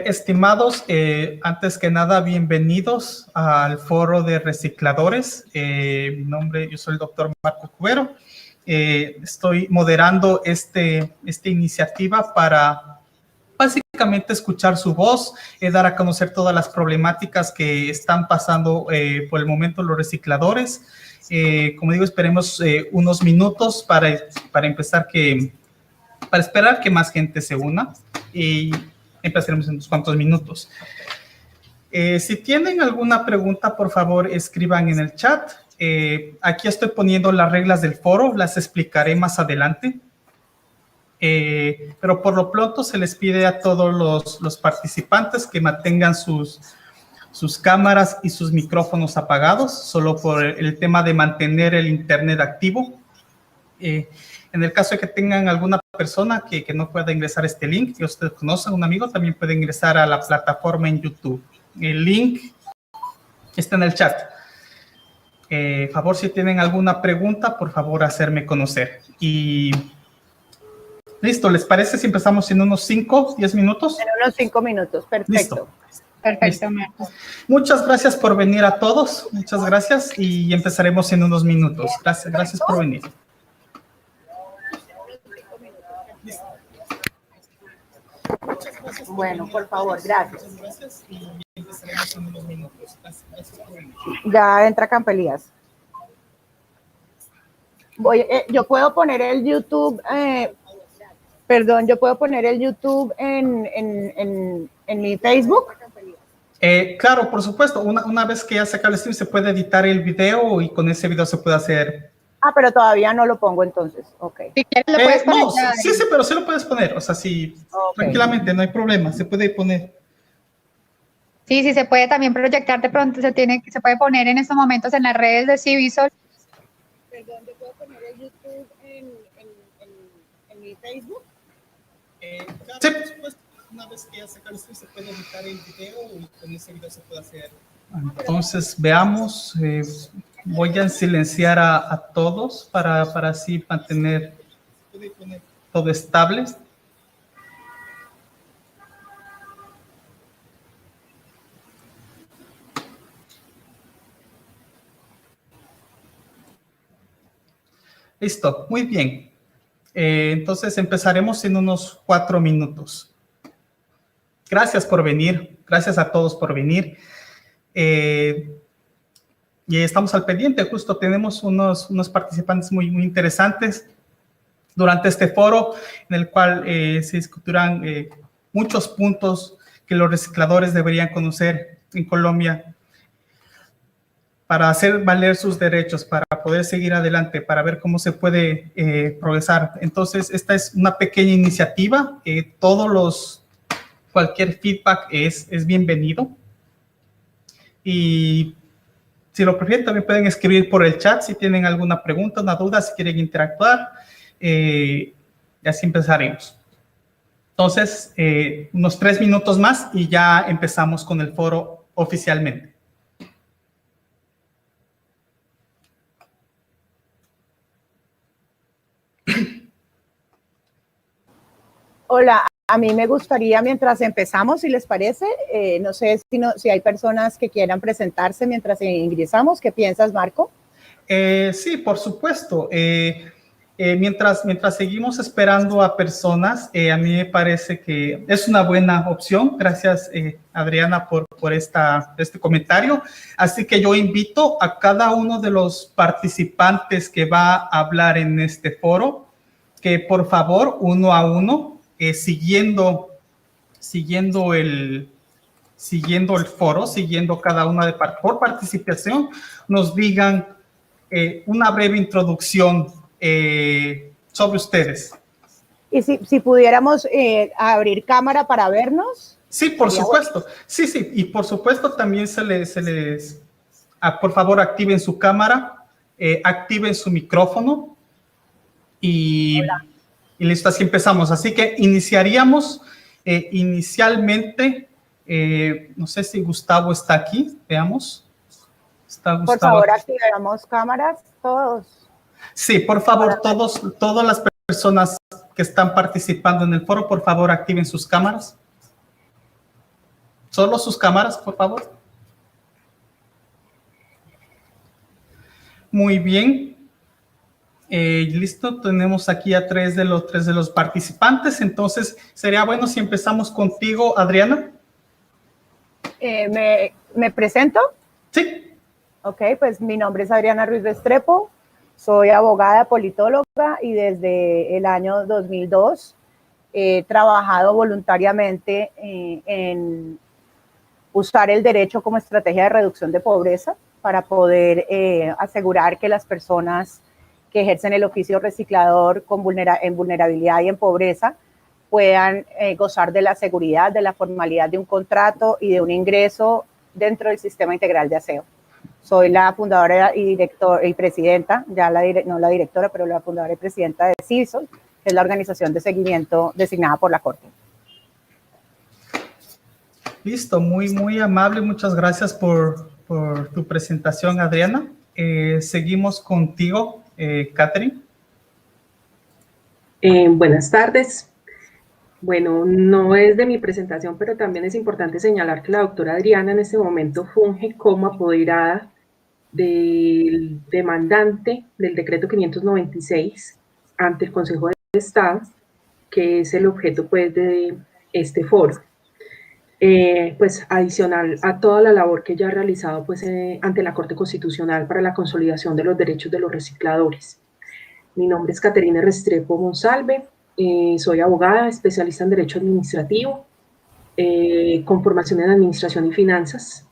Estimados, antes que nada, bienvenidos al Foro de Recicladores. Yo soy el doctor Marco Cubero. Estoy moderando esta iniciativa para básicamente escuchar su voz, dar a conocer todas las problemáticas que están pasando por el momento los recicladores. Como digo, esperemos unos minutos para esperar que más gente se una y empezaremos en unos cuantos minutos. Si tienen alguna pregunta, por favor, escriban en el chat. Aquí estoy poniendo las reglas del foro, las explicaré más adelante. Pero por lo pronto se les pide a todos los participantes que mantengan sus cámaras y sus micrófonos apagados, solo por el tema de mantener el internet activo. En el caso de que tengan alguna persona que no pueda ingresar a este link, que ustedes conocen, un amigo, también puede ingresar a la plataforma en YouTube. El link está en el chat. Favor, si tienen alguna pregunta, por favor, hacerme conocer. Y listo, ¿les parece si empezamos en unos 5, 10 minutos? En unos 5 minutos, perfecto. Listo. Perfecto, Marco. Muchas gracias por venir a todos. Muchas gracias y empezaremos en unos minutos. Gracias por venir. Bueno, por favor, gracias. Gracias y empezaremos en unos minutos. Gracias por venir. Ya entra Campelías. Yo puedo poner el YouTube, yo puedo poner el YouTube en mi Facebook. Claro, por supuesto. Una vez que ya se acabe el stream, se puede editar el video y con ese video se puede hacer. Ah, pero todavía no lo pongo entonces. Ok. Si quieres lo puedes poner. No, sí, pero sí lo puedes poner. O sea, sí, okay. Tranquilamente, no hay problema. Se puede poner. Sí, se puede también proyectar de pronto. Se puede poner en estos momentos en las redes de Civisol. Perdón, ¿yo puedo poner el YouTube en mi Facebook? Claro, sí. Por supuesto. Una vez que ya se acabe el stream, se puede editar el video y con ese video se puede hacer. Entonces, veamos. Voy a silenciar a todos para así mantener todo estable. Listo, muy bien. Entonces empezaremos en unos 4 minutos. Gracias por venir, gracias a todos por venir. Y estamos al pendiente, justo tenemos unos participantes muy interesantes durante este foro, en el cual se discutirán muchos puntos que los recicladores deberían conocer en Colombia para hacer valer sus derechos, para poder seguir adelante, para ver cómo se puede progresar. Entonces, esta es una pequeña iniciativa, cualquier feedback es bienvenido. Y si lo prefieren, también pueden escribir por el chat si tienen alguna pregunta, una duda, si quieren interactuar. Y así empezaremos. Entonces, unos 3 minutos más y ya empezamos con el foro oficialmente. Hola, a mí me gustaría, mientras empezamos, si les parece, no sé si hay personas que quieran presentarse mientras ingresamos. ¿Qué piensas, Marco? Sí, por supuesto. Mientras seguimos esperando a personas, a mí me parece que es una buena opción. Gracias, Adriana, por este comentario. Así que yo invito a cada uno de los participantes que va a hablar en este foro, que por favor, uno a uno, siguiendo el foro, siguiendo cada una por participación, nos digan una breve introducción sobre ustedes. Y si pudiéramos abrir cámara para vernos. Sí, por supuesto. Bueno. Sí. Y por supuesto también por favor, activen su cámara, activen su micrófono y listo, así empezamos. Así que iniciaríamos inicialmente, no sé si Gustavo está aquí, veamos. ¿Está Gustavo? Por favor, activemos cámaras todos. Sí, por favor, todas las personas que están participando en el foro, por favor, activen sus cámaras. Solo sus cámaras, por favor. Muy bien. Listo, tenemos aquí a tres de los participantes, entonces sería bueno si empezamos contigo, Adriana. ¿Me presento? Sí. Ok, pues mi nombre es Adriana Ruiz Restrepo, soy abogada politóloga y desde el año 2002 he trabajado voluntariamente en usar el derecho como estrategia de reducción de pobreza para poder asegurar que las personas que ejercen el oficio reciclador en vulnerabilidad y en pobreza puedan gozar de la seguridad, de la formalidad de un contrato y de un ingreso dentro del sistema integral de aseo. Soy la fundadora y presidenta, no la directora, pero la fundadora y presidenta de CIVISOL, que es la organización de seguimiento designada por la Corte. Listo, muy amable, muchas gracias por tu presentación, Adriana. Seguimos contigo, Catherine. Buenas tardes. Bueno, no es de mi presentación, pero también es importante señalar que la doctora Adriana en este momento funge como apoderada del demandante del decreto 596 ante el Consejo de Estado, que es el objeto pues de este foro. Pues adicional a toda la labor que ya ha realizado pues ante la Corte Constitucional para la consolidación de los derechos de los recicladores. Mi nombre es Caterina Restrepo Monsalve, soy abogada, especialista en Derecho Administrativo, con formación en Administración y Finanzas.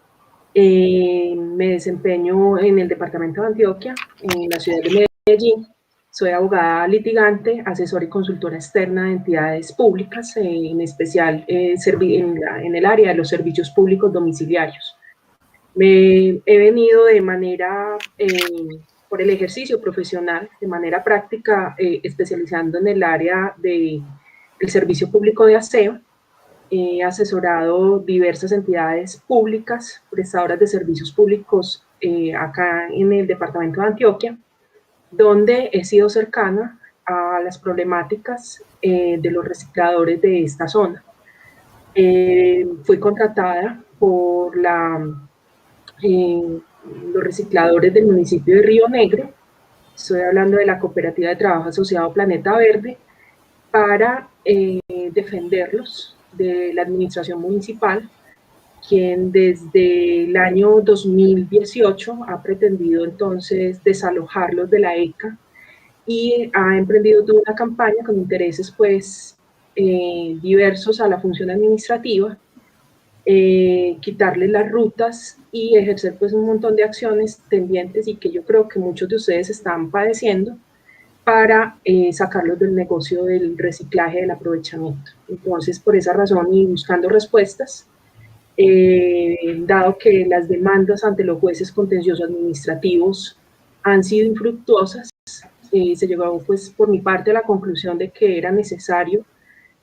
Me desempeño en el departamento de Antioquia, en la ciudad de Medellín. Soy abogada litigante, asesora y consultora externa de entidades públicas, en especial en el área de los servicios públicos domiciliarios. He venido de manera, por el ejercicio profesional, de manera práctica, especializando en el área del servicio público de aseo. He asesorado diversas entidades públicas, prestadoras de servicios públicos acá en el departamento de Antioquia, donde he sido cercana a las problemáticas de los recicladores de esta zona. Fui contratada por los recicladores del municipio de Río Negro, estoy hablando de la Cooperativa de Trabajo Asociado Planeta Verde, para defenderlos de la administración municipal, quien desde el año 2018 ha pretendido entonces desalojarlos de la ECA y ha emprendido toda una campaña con intereses pues diversos a la función administrativa, quitarles las rutas y ejercer pues un montón de acciones tendientes y que yo creo que muchos de ustedes están padeciendo para sacarlos del negocio del reciclaje, del aprovechamiento. Entonces, por esa razón y buscando respuestas, dado que las demandas ante los jueces contenciosos administrativos han sido infructuosas, se llegó pues por mi parte a la conclusión de que era necesario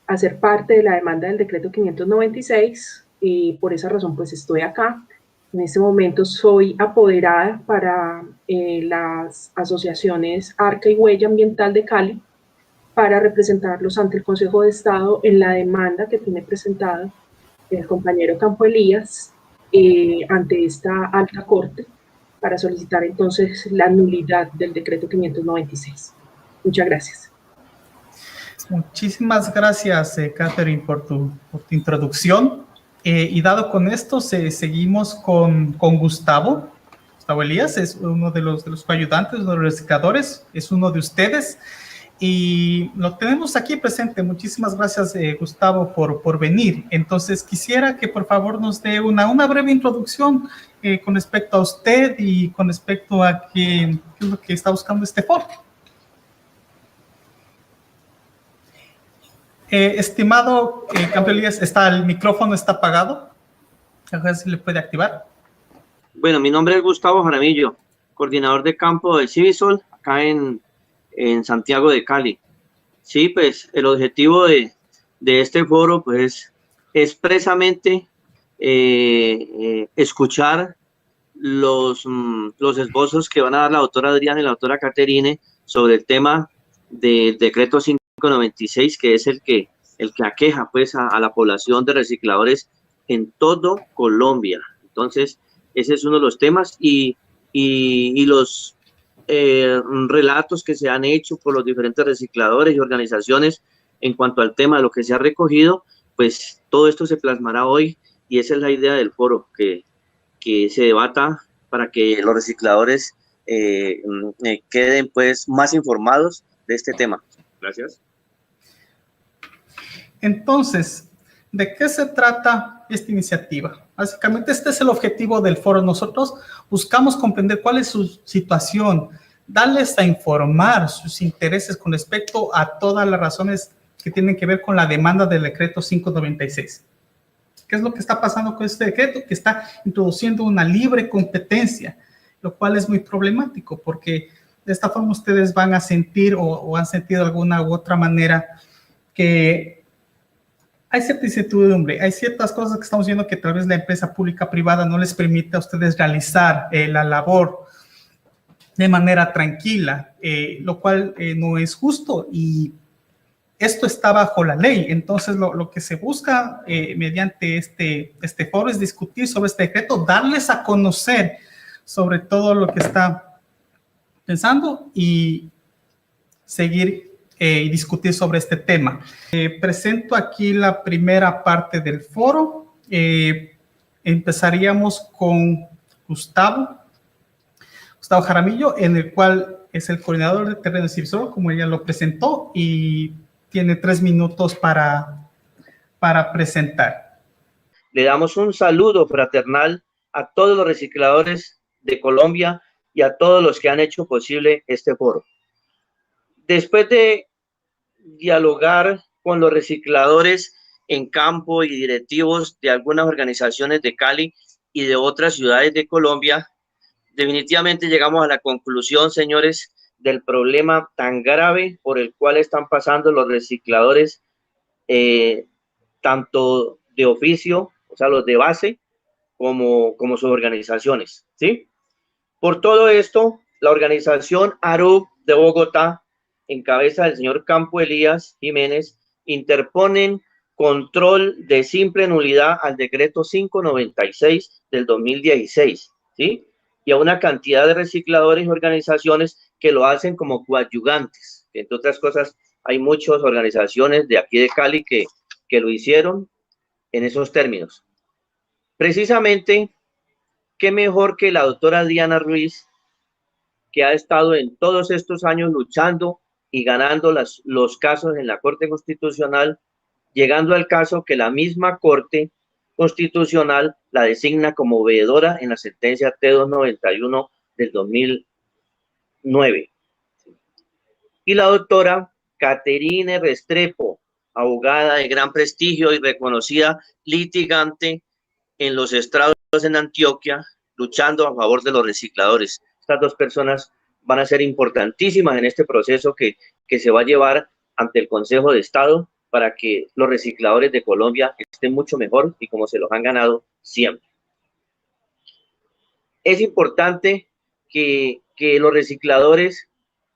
hacer parte de la demanda del decreto 596 y por esa razón pues estoy acá. En este momento soy apoderada para las asociaciones Arca y Huella Ambiental de Cali para representarlos ante el Consejo de Estado en la demanda que tiene presentada el compañero Campo Elías ante esta alta corte para solicitar entonces la nulidad del decreto 596. Muchas gracias. Muchísimas gracias, Catherine, por tu introducción. Y dado con esto, seguimos con Gustavo. Gustavo Elías es uno de los coayudantes, uno de los recicladores, es uno de ustedes. Y lo tenemos aquí presente. Muchísimas gracias, Gustavo, por venir. Entonces, quisiera que por favor nos dé una breve introducción con respecto a usted y con respecto a qué es lo que está buscando este foro. Estimado Campo Elías, el micrófono está apagado. A ver si le puede activar. Bueno, mi nombre es Gustavo Jaramillo, coordinador de campo de CIVISOL, acá en Santiago de Cali. Sí, pues el objetivo de este foro pues es precisamente escuchar los esbozos que van a dar la doctora Adriana y la doctora Caterine sobre el tema del decreto 596, que es el que aqueja pues a la población de recicladores en todo Colombia. Entonces, ese es uno de los temas y los relatos que se han hecho por los diferentes recicladores y organizaciones en cuanto al tema de lo que se ha recogido, pues todo esto se plasmará hoy y esa es la idea del foro, que se debata para que los recicladores queden pues más informados de este tema. Gracias. Entonces, ¿de qué se trata esta iniciativa? Básicamente este es el objetivo del foro. Nosotros buscamos comprender cuál es su situación, darles a informar sus intereses con respecto a todas las razones que tienen que ver con la demanda del decreto 596. ¿Qué es lo que está pasando con este decreto? Que está introduciendo una libre competencia, lo cual es muy problemático porque de esta forma ustedes van a sentir o han sentido de alguna u otra manera que hay cierta incertidumbre, hay ciertas cosas que estamos viendo que tal vez la empresa pública privada no les permite a ustedes realizar la labor de manera tranquila, lo cual no es justo y esto está bajo la ley. Entonces, lo que se busca mediante este foro es discutir sobre este decreto, darles a conocer sobre todo lo que está pensando y seguir y discutir sobre este tema. Presento aquí la primera parte del foro. Empezaríamos con Gustavo Jaramillo, en el cual es el coordinador de terreno civil, como ella lo presentó, y tiene 3 minutos para presentar. Le damos un saludo fraternal a todos los recicladores de Colombia y a todos los que han hecho posible este foro. Después de dialogar con los recicladores en campo y directivos de algunas organizaciones de Cali y de otras ciudades de Colombia, definitivamente llegamos a la conclusión, señores, del problema tan grave por el cual están pasando los recicladores, tanto de oficio, o sea, los de base, como sus organizaciones, ¿sí? Por todo esto, la organización ARUC de Bogotá, en cabeza del señor Campo Elías Jiménez, interponen control de simple nulidad al decreto 596 del 2016, ¿sí? Y a una cantidad de recicladores y organizaciones que lo hacen como coadyuvantes. Entre otras cosas, hay muchas organizaciones de aquí de Cali que lo hicieron en esos términos. Precisamente, qué mejor que la doctora Adriana Ruiz, que ha estado en todos estos años luchando y ganando los casos en la Corte Constitucional, llegando al caso que la misma Corte Constitucional la designa como veedora en la sentencia T291 del 2009. Y la doctora Caterine Restrepo, abogada de gran prestigio y reconocida litigante en los estrados en Antioquia, luchando a favor de los recicladores. Estas 2 personas van a ser importantísimas en este proceso que se va a llevar ante el Consejo de Estado para que los recicladores de Colombia estén mucho mejor y como se los han ganado siempre. Es importante que los recicladores,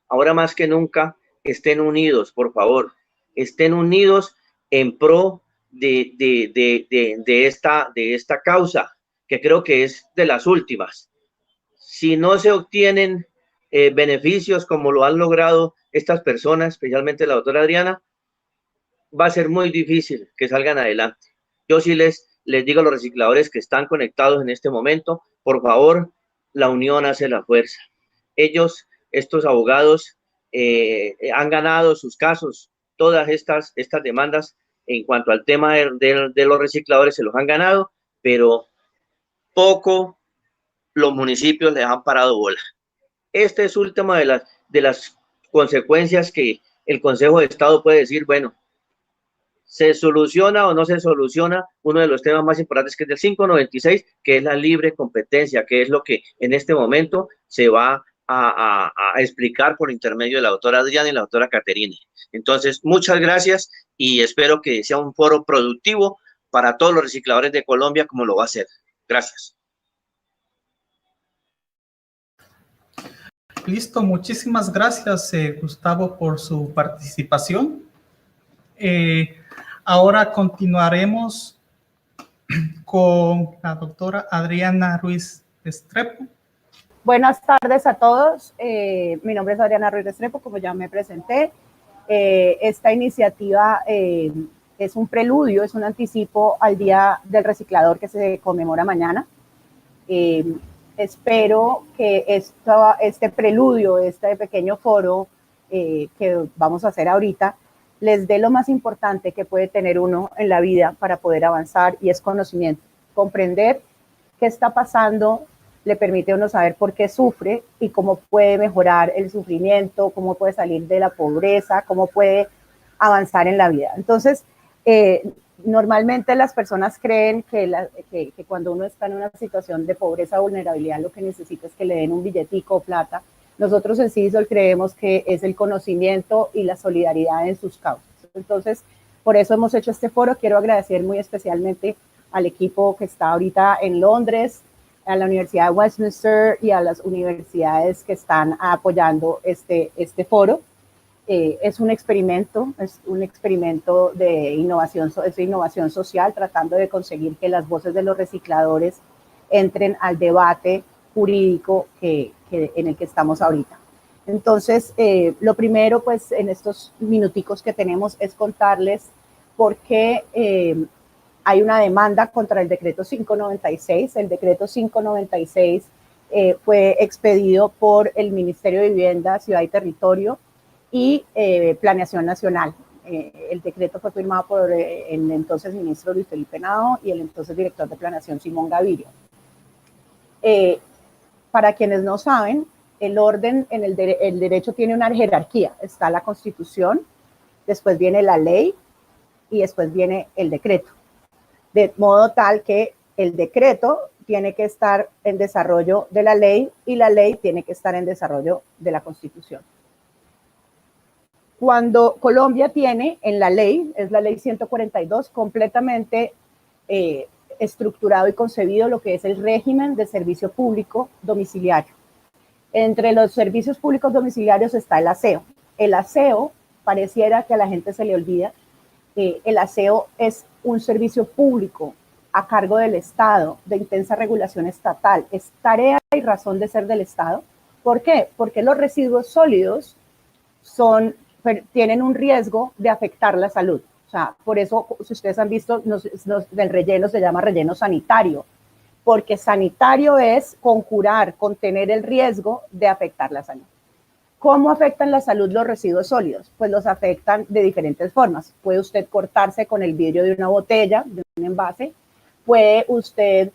ahora más que nunca, estén unidos, por favor, estén unidos en pro de esta causa, que creo que es de las últimas. Si no se obtienen beneficios como lo han logrado estas personas, especialmente la doctora Adriana, va a ser muy difícil que salgan adelante. Yo sí les digo a los recicladores que están conectados en este momento, por favor, la unión hace la fuerza. Ellos, estos abogados, han ganado sus casos, todas estas demandas en cuanto al tema de los recicladores se los han ganado, pero poco los municipios les han parado bola. Esta es última de las consecuencias que el Consejo de Estado puede decir, bueno, se soluciona o no se soluciona uno de los temas más importantes, que es del 596, que es la libre competencia, que es lo que en este momento se va a explicar por intermedio de la doctora Adriana y la doctora Caterine. Entonces, muchas gracias y espero que sea un foro productivo para todos los recicladores de Colombia, como lo va a ser. Gracias. Listo, muchísimas gracias, Gustavo, por su participación. Ahora continuaremos con la doctora Adriana Ruiz Restrepo. Buenas tardes a todos. Mi nombre es Adriana Ruiz Restrepo, como ya me presenté. Esta iniciativa es un preludio, es un anticipo al Día del Reciclador que se conmemora mañana. Espero que este preludio, este pequeño foro que vamos a hacer ahorita, les dé lo más importante que puede tener uno en la vida para poder avanzar, y es conocimiento. Comprender qué está pasando le permite a uno saber por qué sufre y cómo puede mejorar el sufrimiento, cómo puede salir de la pobreza, cómo puede avanzar en la vida. Entonces, normalmente las personas creen que cuando uno está en una situación de pobreza o vulnerabilidad, lo que necesita es que le den un billetico o plata. Nosotros en Civisol creemos que es el conocimiento y la solidaridad en sus causas. Entonces, por eso hemos hecho este foro. Quiero agradecer muy especialmente al equipo que está ahorita en Londres, a la Universidad de Westminster y a las universidades que están apoyando este foro. Es un experimento de innovación, es innovación social, tratando de conseguir que las voces de los recicladores entren al debate jurídico en el que estamos ahorita. Entonces, lo primero, pues, en estos minuticos que tenemos es contarles por qué hay una demanda contra el decreto 596. El decreto 596 fue expedido por el Ministerio de Vivienda, Ciudad y Territorio y Planeación Nacional. El decreto fue firmado por el entonces ministro Luis Felipe Nao y el entonces director de Planeación, Simón Gaviria. Para quienes no saben, el orden en el derecho tiene una jerarquía. Está la Constitución, después viene la ley y después viene el decreto. De modo tal que el decreto tiene que estar en desarrollo de la ley y la ley tiene que estar en desarrollo de la Constitución. Cuando Colombia tiene en la ley, es la ley 142, completamente estructurado y concebido lo que es el régimen de servicio público domiciliario. Entre los servicios públicos domiciliarios está el aseo. El aseo, pareciera que a la gente se le olvida, el aseo es un servicio público a cargo del Estado, de intensa regulación estatal. Es tarea y razón de ser del Estado. ¿Por qué? Porque los residuos sólidos tienen un riesgo de afectar la salud. O sea, por eso, si ustedes han visto, el relleno se llama relleno sanitario, porque sanitario es conjurar, contener el riesgo de afectar la salud. ¿Cómo afectan la salud los residuos sólidos? Pues los afectan de diferentes formas. Puede usted cortarse con el vidrio de una botella, de un envase. Puede usted,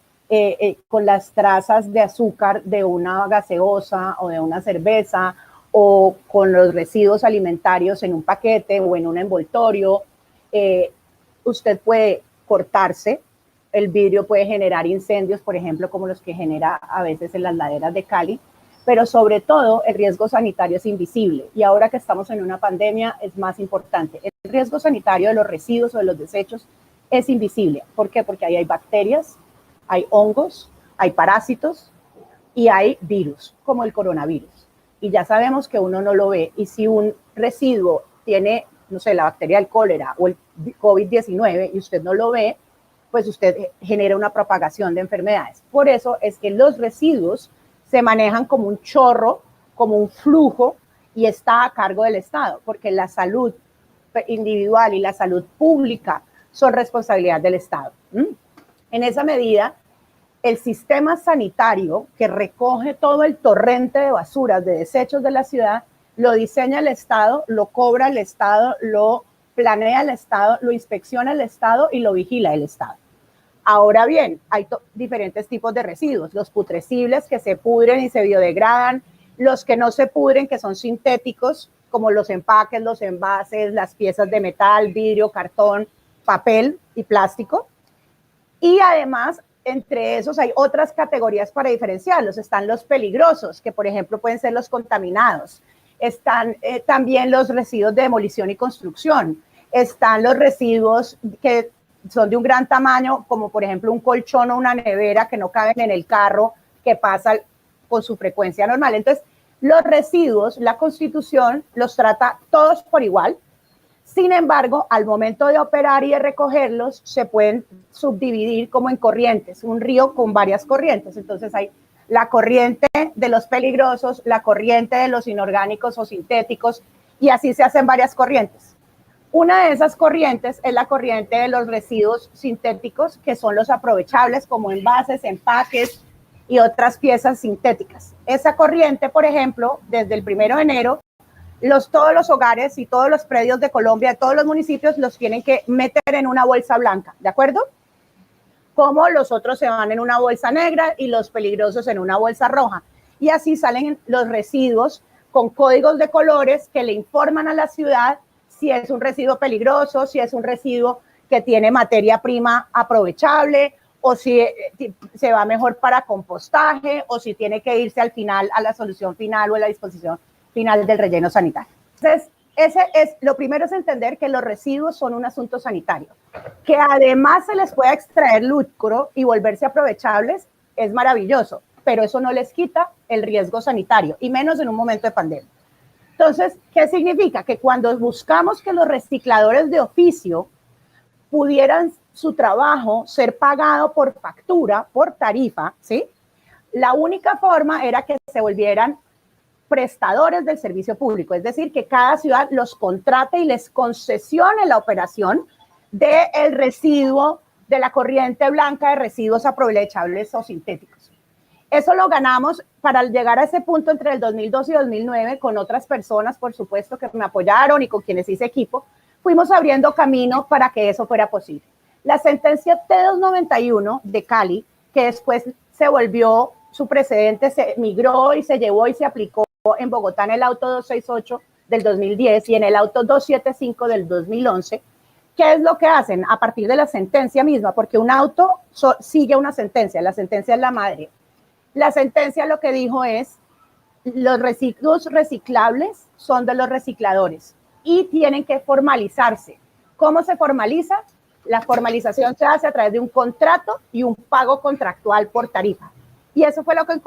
con las trazas de azúcar de una gaseosa o de una cerveza, o con los residuos alimentarios en un paquete o en un envoltorio. Usted puede cortarse. El vidrio puede generar incendios, por ejemplo, como los que genera a veces en las laderas de Cali. Pero sobre todo el riesgo sanitario es invisible, y ahora que estamos en una pandemia es más importante. El riesgo sanitario de los residuos o de los desechos es invisible. ¿Por qué? Porque ahí hay bacterias, hay hongos, hay parásitos y hay virus, como el coronavirus. Y ya sabemos que uno no lo ve, y si un residuo tiene, no sé, la bacteria del cólera o el COVID-19 y usted no lo ve, pues usted genera una propagación de enfermedades. Por eso es que los residuos se manejan como un chorro, como un flujo, y está a cargo del Estado, porque la salud individual y la salud pública son responsabilidad del Estado. En esa medida, el sistema sanitario que recoge todo el torrente de basuras, de desechos de la ciudad, lo diseña el Estado, lo cobra el Estado, lo planea el Estado, lo inspecciona el Estado y lo vigila el Estado. Ahora bien, hay diferentes tipos de residuos, los putrescibles que se pudren y se biodegradan, los que no se pudren, que son sintéticos, como los empaques, los envases, las piezas de metal, vidrio, cartón, papel y plástico. Y además, entre esos hay otras categorías para diferenciarlos. Están los peligrosos, que por ejemplo pueden ser los contaminados. Están también los residuos de demolición y construcción. Están los residuos que son de un gran tamaño, como por ejemplo un colchón o una nevera que no caben en el carro, que pasa con su frecuencia normal. Entonces, los residuos, la Constitución los trata todos por igual, Sin embargo, al momento de operar y de recogerlos, se pueden subdividir como en corrientes, un río con varias corrientes. Entonces hay la corriente de los peligrosos, la corriente de los inorgánicos o sintéticos, y así se hacen varias corrientes. Una de esas corrientes es la corriente de los residuos sintéticos, que son los aprovechables como envases, empaques y otras piezas sintéticas. Esa corriente, por ejemplo, desde el 1 de enero, todos los hogares y todos los predios de Colombia, todos los municipios los tienen que meter en una bolsa blanca, ¿de acuerdo? Como los otros se van en una bolsa negra y los peligrosos en una bolsa roja. Y así salen los residuos con códigos de colores que le informan a la ciudad si es un residuo peligroso, si es un residuo que tiene materia prima aprovechable, o si se va mejor para compostaje, o si tiene que irse al final a la solución final o a la disposición final del relleno sanitario. Entonces, lo primero es entender que los residuos son un asunto sanitario. Que además se les pueda extraer lucro y volverse aprovechables es maravilloso, pero eso no les quita el riesgo sanitario, y menos en un momento de pandemia. Entonces, ¿qué significa? Que cuando buscamos que los recicladores de oficio pudieran su trabajo ser pagado por factura, por tarifa, ¿sí? La única forma era que se volvieran prestadores del servicio público, es decir, que cada ciudad los contrate y les concesione la operación del residuo, de la corriente blanca de residuos aprovechables o sintéticos. Eso lo ganamos para llegar a ese punto entre el 2002 y 2009 con otras personas, por supuesto, que me apoyaron y con quienes hice equipo. Fuimos abriendo camino para que eso fuera posible. La sentencia T291 de Cali, que después se volvió su precedente, se migró y se llevó y se aplicó en Bogotá en el auto 268 del 2010 y en el auto 275 del 2011. ¿Qué es lo que hacen a partir de la sentencia misma? Porque un auto sigue una sentencia, la sentencia es la madre. La sentencia lo que dijo es, los residuos reciclables son de los recicladores y tienen que formalizarse. ¿Cómo se formaliza? La formalización se hace a través de un contrato y un pago contractual por tarifa. Y eso fue lo que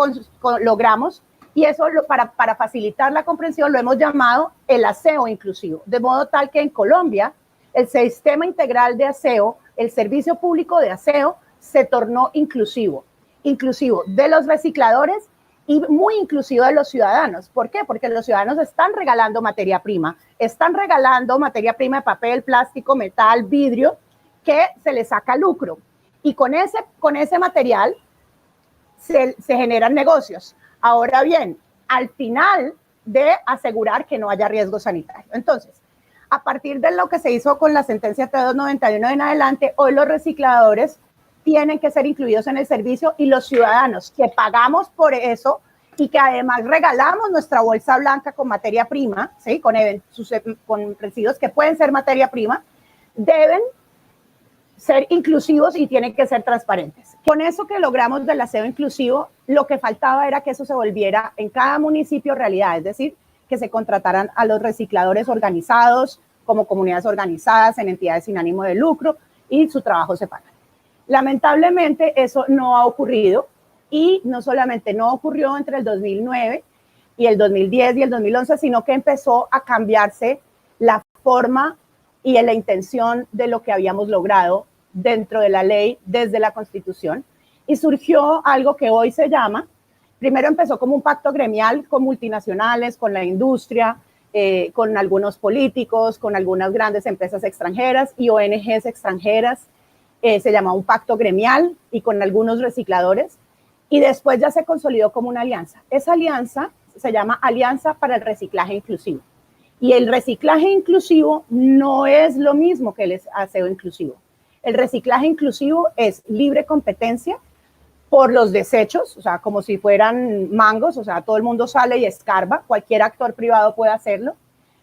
logramos, y eso para facilitar la comprensión lo hemos llamado el aseo inclusivo, de modo tal que en Colombia el sistema integral de aseo, el servicio público de aseo, se tornó inclusivo de los recicladores y muy inclusivo de los ciudadanos. ¿Por qué? Porque los ciudadanos están regalando materia prima de papel, plástico, metal, vidrio, que se les saca lucro. Y con ese material se generan negocios. Ahora bien, al final de asegurar que no haya riesgo sanitario. Entonces, a partir de lo que se hizo con la sentencia T291 en adelante, hoy los recicladores tienen que ser incluidos en el servicio, y los ciudadanos que pagamos por eso y que además regalamos nuestra bolsa blanca con materia prima, ¿sí? con residuos que pueden ser materia prima, deben ser inclusivos y tienen que ser transparentes. Con eso que logramos del aseo inclusivo, lo que faltaba era que eso se volviera en cada municipio realidad, es decir, que se contrataran a los recicladores organizados como comunidades organizadas en entidades sin ánimo de lucro y su trabajo se paga. Lamentablemente eso no ha ocurrido, y no solamente no ocurrió entre el 2009 y el 2010 y el 2011, sino que empezó a cambiarse la forma y la intención de lo que habíamos logrado dentro de la ley desde la Constitución, y surgió algo que hoy se llama, primero empezó como un pacto gremial con multinacionales, con la industria, con algunos políticos, con algunas grandes empresas extranjeras y ONGs extranjeras, se llamó un pacto gremial y con algunos recicladores, y después ya se consolidó como una alianza. Esa alianza se llama Alianza para el Reciclaje Inclusivo. Y el reciclaje inclusivo no es lo mismo que el aseo inclusivo. El reciclaje inclusivo es libre competencia por los desechos, o sea, como si fueran mangos, o sea, todo el mundo sale y escarba, cualquier actor privado puede hacerlo.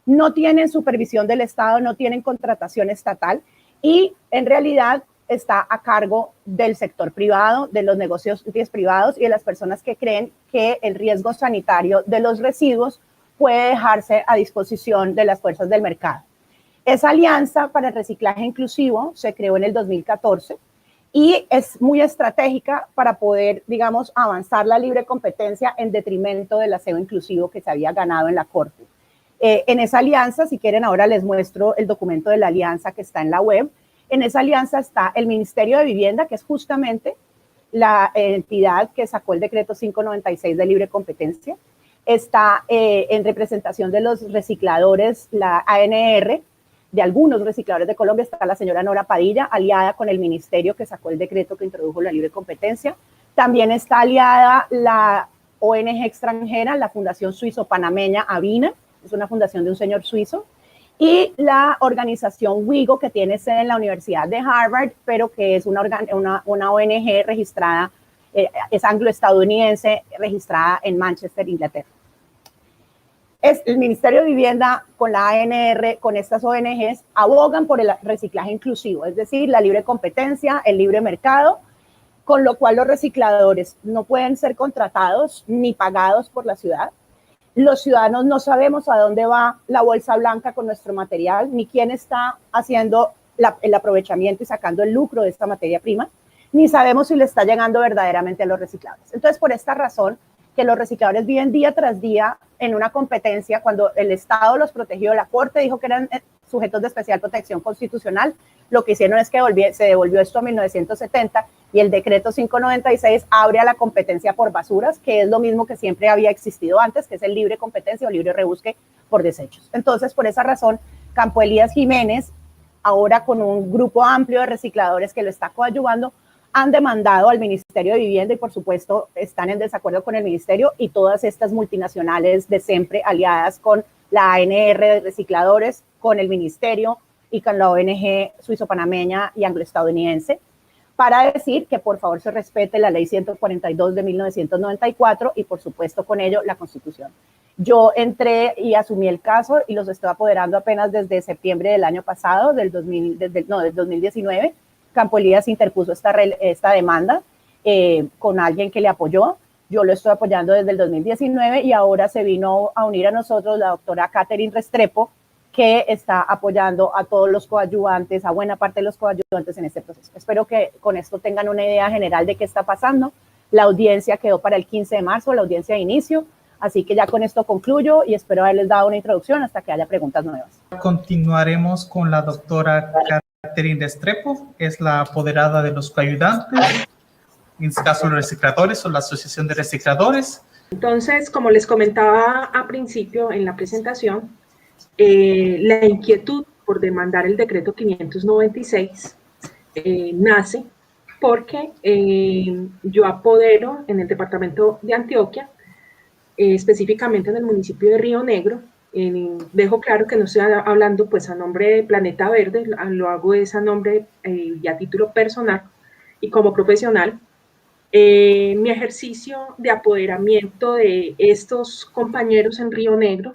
No tienen supervisión del Estado, no tienen contratación estatal, y en realidad está a cargo del sector privado, de los negocios privados y de las personas que creen que el riesgo sanitario de los residuos puede dejarse a disposición de las fuerzas del mercado. Esa alianza para el reciclaje inclusivo se creó en el 2014 y es muy estratégica para poder, digamos, avanzar la libre competencia en detrimento del aseo inclusivo que se había ganado en la Corte. En esa alianza, si quieren, ahora les muestro el documento de la alianza que está en la web. En esa alianza está el Ministerio de Vivienda, que es justamente la entidad que sacó el decreto 596 de libre competencia. Está en representación de los recicladores, la ANR, de algunos recicladores de Colombia, está la señora Nora Padilla, aliada con el ministerio que sacó el decreto que introdujo la libre competencia. También está aliada la ONG extranjera, la Fundación Suizo-Panameña Avina, es una fundación de un señor suizo, y la organización WIGO, que tiene sede en la Universidad de Harvard, pero que es una ONG registrada, es anglo-estadounidense, registrada en Manchester, Inglaterra. Es el Ministerio de Vivienda con la ANR, con estas ONGs, abogan por el reciclaje inclusivo, es decir, la libre competencia, el libre mercado, con lo cual los recicladores no pueden ser contratados ni pagados por la ciudad. Los ciudadanos no sabemos a dónde va la bolsa blanca con nuestro material, ni quién está haciendo el aprovechamiento y sacando el lucro de esta materia prima, ni sabemos si le está llegando verdaderamente a los recicladores. Entonces, por esta razón, que los recicladores viven día tras día en una competencia, cuando el Estado los protegió, la Corte dijo que eran sujetos de especial protección constitucional, lo que hicieron es que se devolvió esto a 1970 y el decreto 596 abre a la competencia por basuras, que es lo mismo que siempre había existido antes, que es el libre competencia o libre rebusque por desechos. Entonces, por esa razón, Campo Elías Jiménez, ahora con un grupo amplio de recicladores que lo está coadyuvando, han demandado al Ministerio de Vivienda y, por supuesto, están en desacuerdo con el Ministerio y todas estas multinacionales de siempre aliadas con la ANR de recicladores, con el Ministerio y con la ONG suizo-panameña y anglo-estadounidense, para decir que por favor se respete la Ley 142 de 1994 y, por supuesto, con ello la Constitución. Yo entré y asumí el caso y los estoy apoderando apenas desde septiembre del año pasado, del 2019. Campo Elías interpuso esta demanda con alguien que le apoyó. Yo lo estoy apoyando desde el 2019 y ahora se vino a unir a nosotros la doctora Catherine Restrepo, que está apoyando a todos los coadyuvantes, a buena parte de los coadyuvantes en este proceso. Espero que con esto tengan una idea general de qué está pasando. La audiencia quedó para el 15 de marzo, la audiencia de inicio, así que ya con esto concluyo y espero haberles dado una introducción hasta que haya preguntas nuevas. Continuaremos con la doctora Catherine Restrepo, es la apoderada de los coayudantes, en este caso los recicladores o la Asociación de Recicladores. Entonces, como les comentaba al principio en la presentación, la inquietud por demandar el decreto 596 nace porque yo apodero en el departamento de Antioquia, específicamente en el municipio de Río Negro. Dejo claro que no estoy hablando pues a nombre de Planeta Verde, lo hago a nombre y a título personal y como profesional. Mi ejercicio de apoderamiento de estos compañeros en Río Negro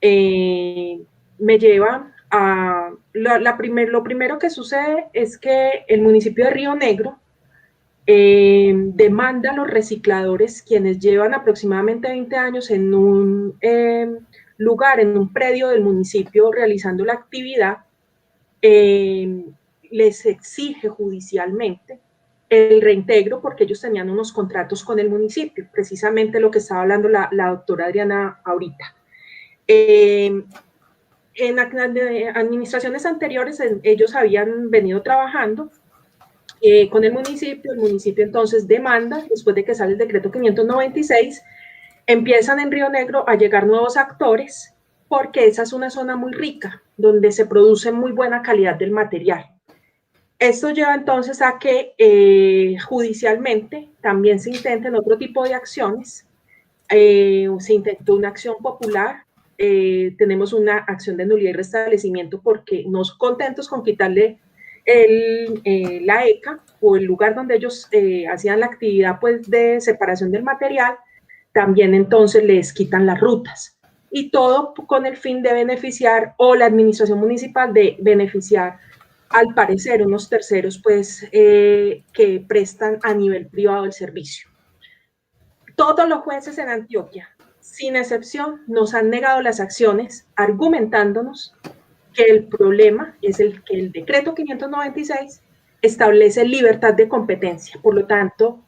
me lleva a... Lo primero que sucede es que el municipio de Río Negro demanda a los recicladores, quienes llevan aproximadamente 20 años en un lugar, en un predio del municipio realizando la actividad, les exige judicialmente el reintegro porque ellos tenían unos contratos con el municipio, precisamente lo que estaba hablando la doctora Adriana ahorita. En administraciones anteriores ellos habían venido trabajando con el municipio entonces demanda, después de que sale el decreto 596, empiezan en Río Negro a llegar nuevos actores porque esa es una zona muy rica, donde se produce muy buena calidad del material. Esto lleva entonces a que judicialmente también se intenten otro tipo de acciones. Se intentó una acción popular, tenemos una acción de nulidad y restablecimiento porque no contentos con quitarle la ECA o el lugar donde ellos hacían la actividad pues, de separación del material, también entonces les quitan las rutas. Y todo con el fin de beneficiar, o la administración municipal de beneficiar, al parecer, unos terceros pues, que prestan a nivel privado el servicio. Todos los jueces en Antioquia, sin excepción, nos han negado las acciones, argumentándonos que el problema es que el decreto 596 establece libertad de competencia. Por lo tanto,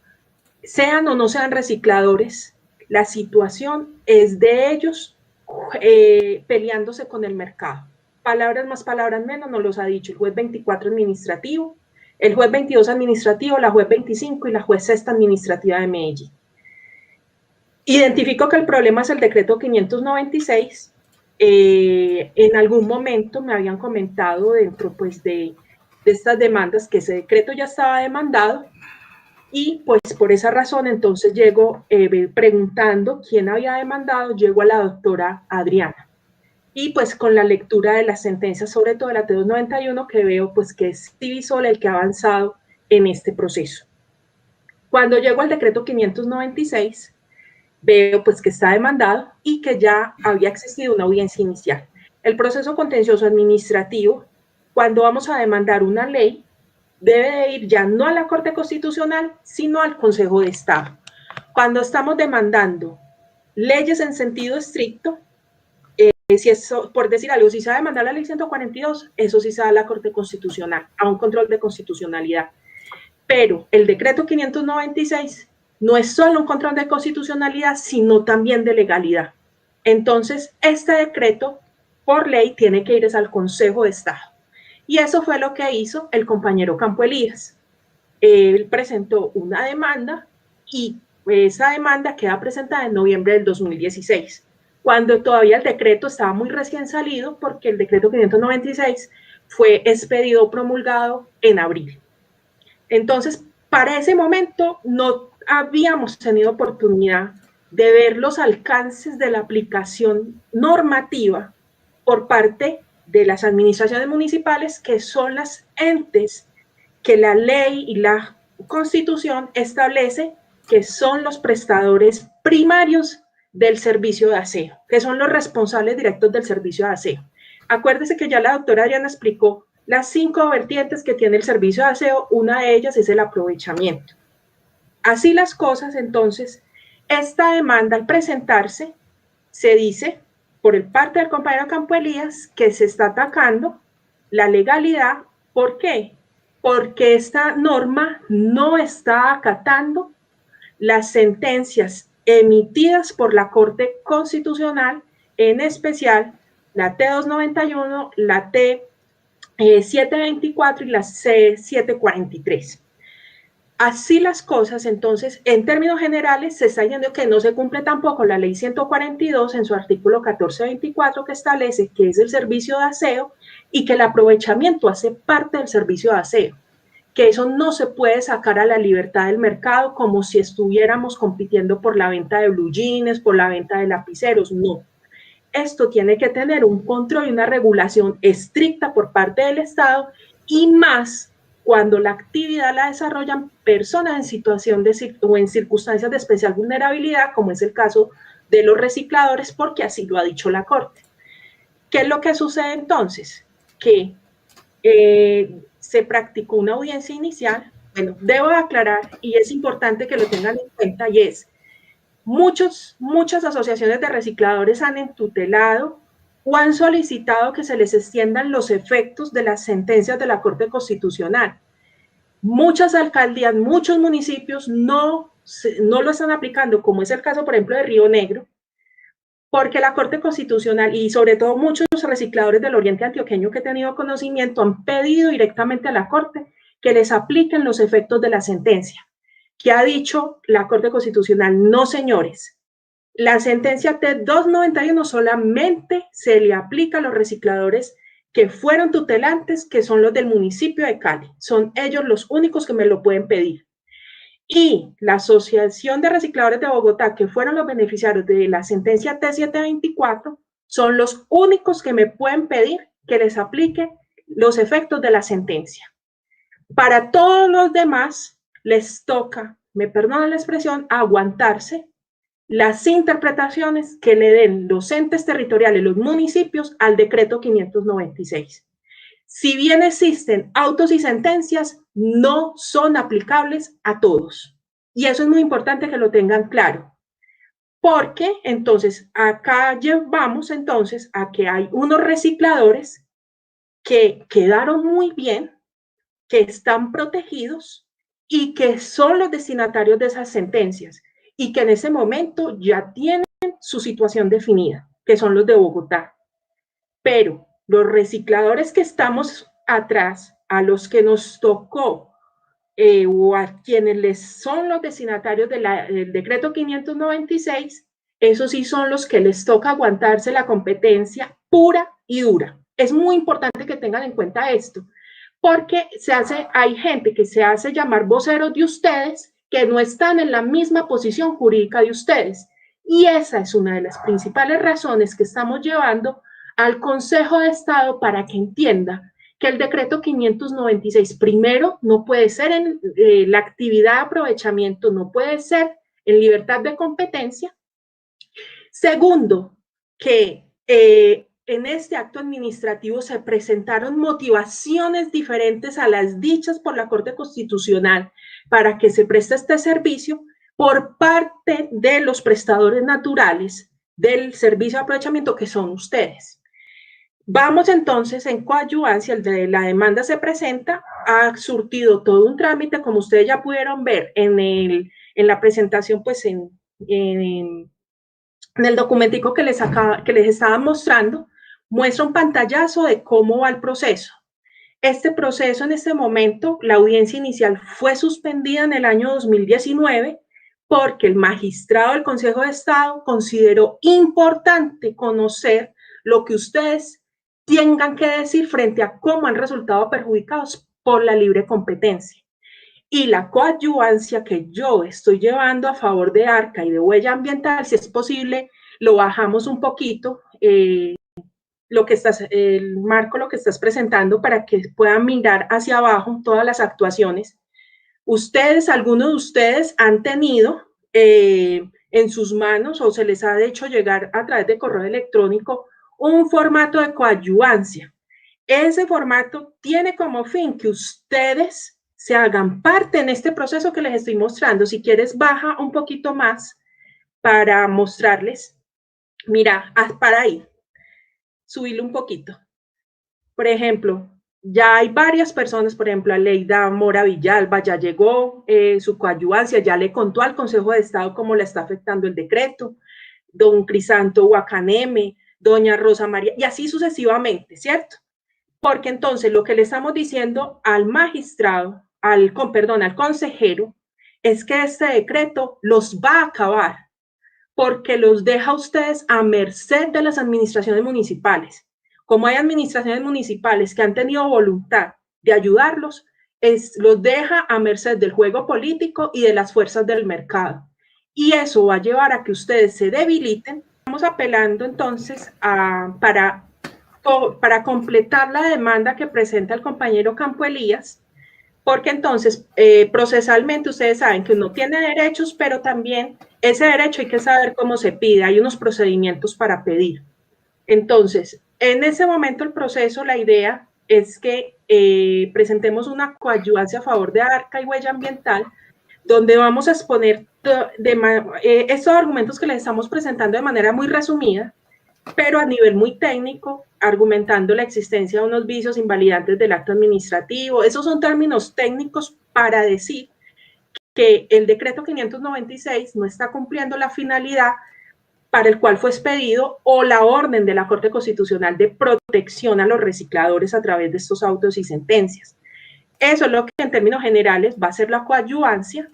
sean o no sean recicladores, la situación es de ellos peleándose con el mercado. Palabras más, palabras menos, nos los ha dicho el juez 24 administrativo, el juez 22 administrativo, la juez 25 y la juez sexta administrativa de Medellín. Identifico que el problema es el decreto 596. En algún momento me habían comentado dentro pues, de estas demandas que ese decreto ya estaba demandado, y pues por esa razón entonces llego preguntando quién había demandado, llego a la doctora Adriana. Y pues con la lectura de las sentencias, sobre todo de la T291, que veo pues que es Civisol el que ha avanzado en este proceso. Cuando llego al decreto 596, veo pues que está demandado y que ya había existido una audiencia inicial. El proceso contencioso administrativo, cuando vamos a demandar una ley, debe de ir ya no a la Corte Constitucional, sino al Consejo de Estado. Cuando estamos demandando leyes en sentido estricto, si eso, por decir algo, si se va a demandar la ley 142, eso sí se va a la Corte Constitucional, a un control de constitucionalidad. Pero el decreto 596 no es solo un control de constitucionalidad, sino también de legalidad. Entonces, este decreto, por ley, tiene que ir al Consejo de Estado. Y eso fue lo que hizo el compañero Campo Elías. Él presentó una demanda y esa demanda queda presentada en noviembre del 2016, cuando todavía el decreto estaba muy recién salido, porque el decreto 596 fue expedido, promulgado en abril. Entonces, para ese momento no habíamos tenido oportunidad de ver los alcances de la aplicación normativa por parte de las administraciones municipales, que son las entes que la ley y la Constitución establece que son los prestadores primarios del servicio de aseo, que son los responsables directos del servicio de aseo. Acuérdese que ya la doctora Adriana explicó las 5 vertientes que tiene el servicio de aseo. Una de ellas es el aprovechamiento. Así las cosas, entonces, esta demanda al presentarse, se dice por parte del compañero Campo Elías que se está atacando la legalidad. ¿Por qué? Porque esta norma no está acatando las sentencias emitidas por la Corte Constitucional, en especial la T291, la T724 y la C743. Así las cosas, entonces, en términos generales, se está diciendo que no se cumple tampoco la ley 142 en su artículo 1424, que establece que es el servicio de aseo y que el aprovechamiento hace parte del servicio de aseo, que eso no se puede sacar a la libertad del mercado como si estuviéramos compitiendo por la venta de blue jeans, por la venta de lapiceros, no. Esto tiene que tener un control y una regulación estricta por parte del Estado, y más cuando la actividad la desarrollan personas en situación o en circunstancias de especial vulnerabilidad, como es el caso de los recicladores, porque así lo ha dicho la Corte. ¿Qué es lo que sucede entonces? Que se practicó una audiencia inicial. Bueno, debo aclarar, y es importante que lo tengan en cuenta, y es, muchas asociaciones de recicladores han entutelado o han solicitado que se les extiendan los efectos de las sentencias de la Corte Constitucional. Muchas alcaldías, muchos municipios no lo están aplicando, como es el caso, por ejemplo, de Río Negro, porque la Corte Constitucional y sobre todo muchos recicladores del oriente antioqueño que he tenido conocimiento han pedido directamente a la Corte que les apliquen los efectos de la sentencia. ¿Qué ha dicho la Corte Constitucional? No, señores. La sentencia T291 solamente se le aplica a los recicladores que fueron tutelantes, que son los del municipio de Cali. Son ellos los únicos que me lo pueden pedir. Y la Asociación de Recicladores de Bogotá, que fueron los beneficiarios de la sentencia T724, son los únicos que me pueden pedir que les aplique los efectos de la sentencia. Para todos los demás les toca, me perdonan la expresión, aguantarse las interpretaciones que le den los entes territoriales, los municipios, al decreto 596. Si bien existen autos y sentencias, no son aplicables a todos. Y eso es muy importante que lo tengan claro. Porque entonces acá llevamos entonces a que hay unos recicladores que quedaron muy bien, que están protegidos y que son los destinatarios de esas sentencias y que en ese momento ya tienen su situación definida. que son los de Bogotá. Pero los recicladores que estamos atrás, a los que nos tocó o a quienes les son los destinatarios del decreto 596, esos sí son los que les toca aguantarse la competencia pura y dura. Es muy importante que tengan en cuenta esto, porque hay gente que se hace llamar voceros de ustedes que no están en la misma posición jurídica de ustedes. Y esa es una de las principales razones que estamos llevando al Consejo de Estado para que entienda que el decreto 596, primero, no puede ser en la actividad de aprovechamiento, no puede ser en libertad de competencia. Segundo, que en este acto administrativo se presentaron motivaciones diferentes a las dichas por la Corte Constitucional para que se preste este servicio por parte de los prestadores naturales del servicio de aprovechamiento, que son ustedes. Vamos entonces en coadyuvancia, la demanda se presenta, ha surtido todo un trámite, como ustedes ya pudieron ver en la presentación, pues en el documentico que les estaba mostrando, muestra un pantallazo de cómo va el proceso. Este proceso en este momento, la audiencia inicial fue suspendida en el año 2019 porque el magistrado del Consejo de Estado consideró importante conocer lo que ustedes tengan que decir frente a cómo han resultado perjudicados por la libre competencia. Y la coadyuvancia que yo estoy llevando a favor de ARCA y de Huella Ambiental, si es posible, lo bajamos un poquito, el marco, lo que estás presentando, para que puedan mirar hacia abajo todas las actuaciones. Algunos de ustedes han tenido en sus manos o se les ha hecho llegar a través de correo electrónico un formato de coadyuvancia. Ese formato tiene como fin que ustedes se hagan parte en este proceso que les estoy mostrando. Si quieres, baja un poquito más para mostrarles. Mira, para ahí, subirlo un poquito. Por ejemplo, ya hay varias personas, por ejemplo, Aleida Mora Villalba ya llegó, su coadyuvancia, ya le contó al Consejo de Estado cómo le está afectando el decreto, don Crisanto Huacaneme, doña Rosa María, y así sucesivamente, ¿cierto? Porque entonces lo que le estamos diciendo al magistrado, al consejero, es que este decreto los va a acabar, porque los deja a ustedes a merced de las administraciones municipales. Como hay administraciones municipales que han tenido voluntad de ayudarlos, los deja a merced del juego político y de las fuerzas del mercado. Y eso va a llevar a que ustedes se debiliten. Estamos apelando entonces para completar la demanda que presenta el compañero Campo Elías, porque entonces procesalmente ustedes saben que uno tiene derechos, pero también ese derecho hay que saber cómo se pide, hay unos procedimientos para pedir. Entonces, en ese momento el proceso, la idea es que presentemos una coadyuvancia a favor de ARCA y Huella Ambiental, donde vamos a exponer estos argumentos que les estamos presentando de manera muy resumida, pero a nivel muy técnico, argumentando la existencia de unos vicios invalidantes del acto administrativo. Esos son términos técnicos para decir que el decreto 596 no está cumpliendo la finalidad para el cual fue expedido, o la orden de la Corte Constitucional de protección a los recicladores a través de estos autos y sentencias. Eso es lo que en términos generales va a ser la coadyuvancia,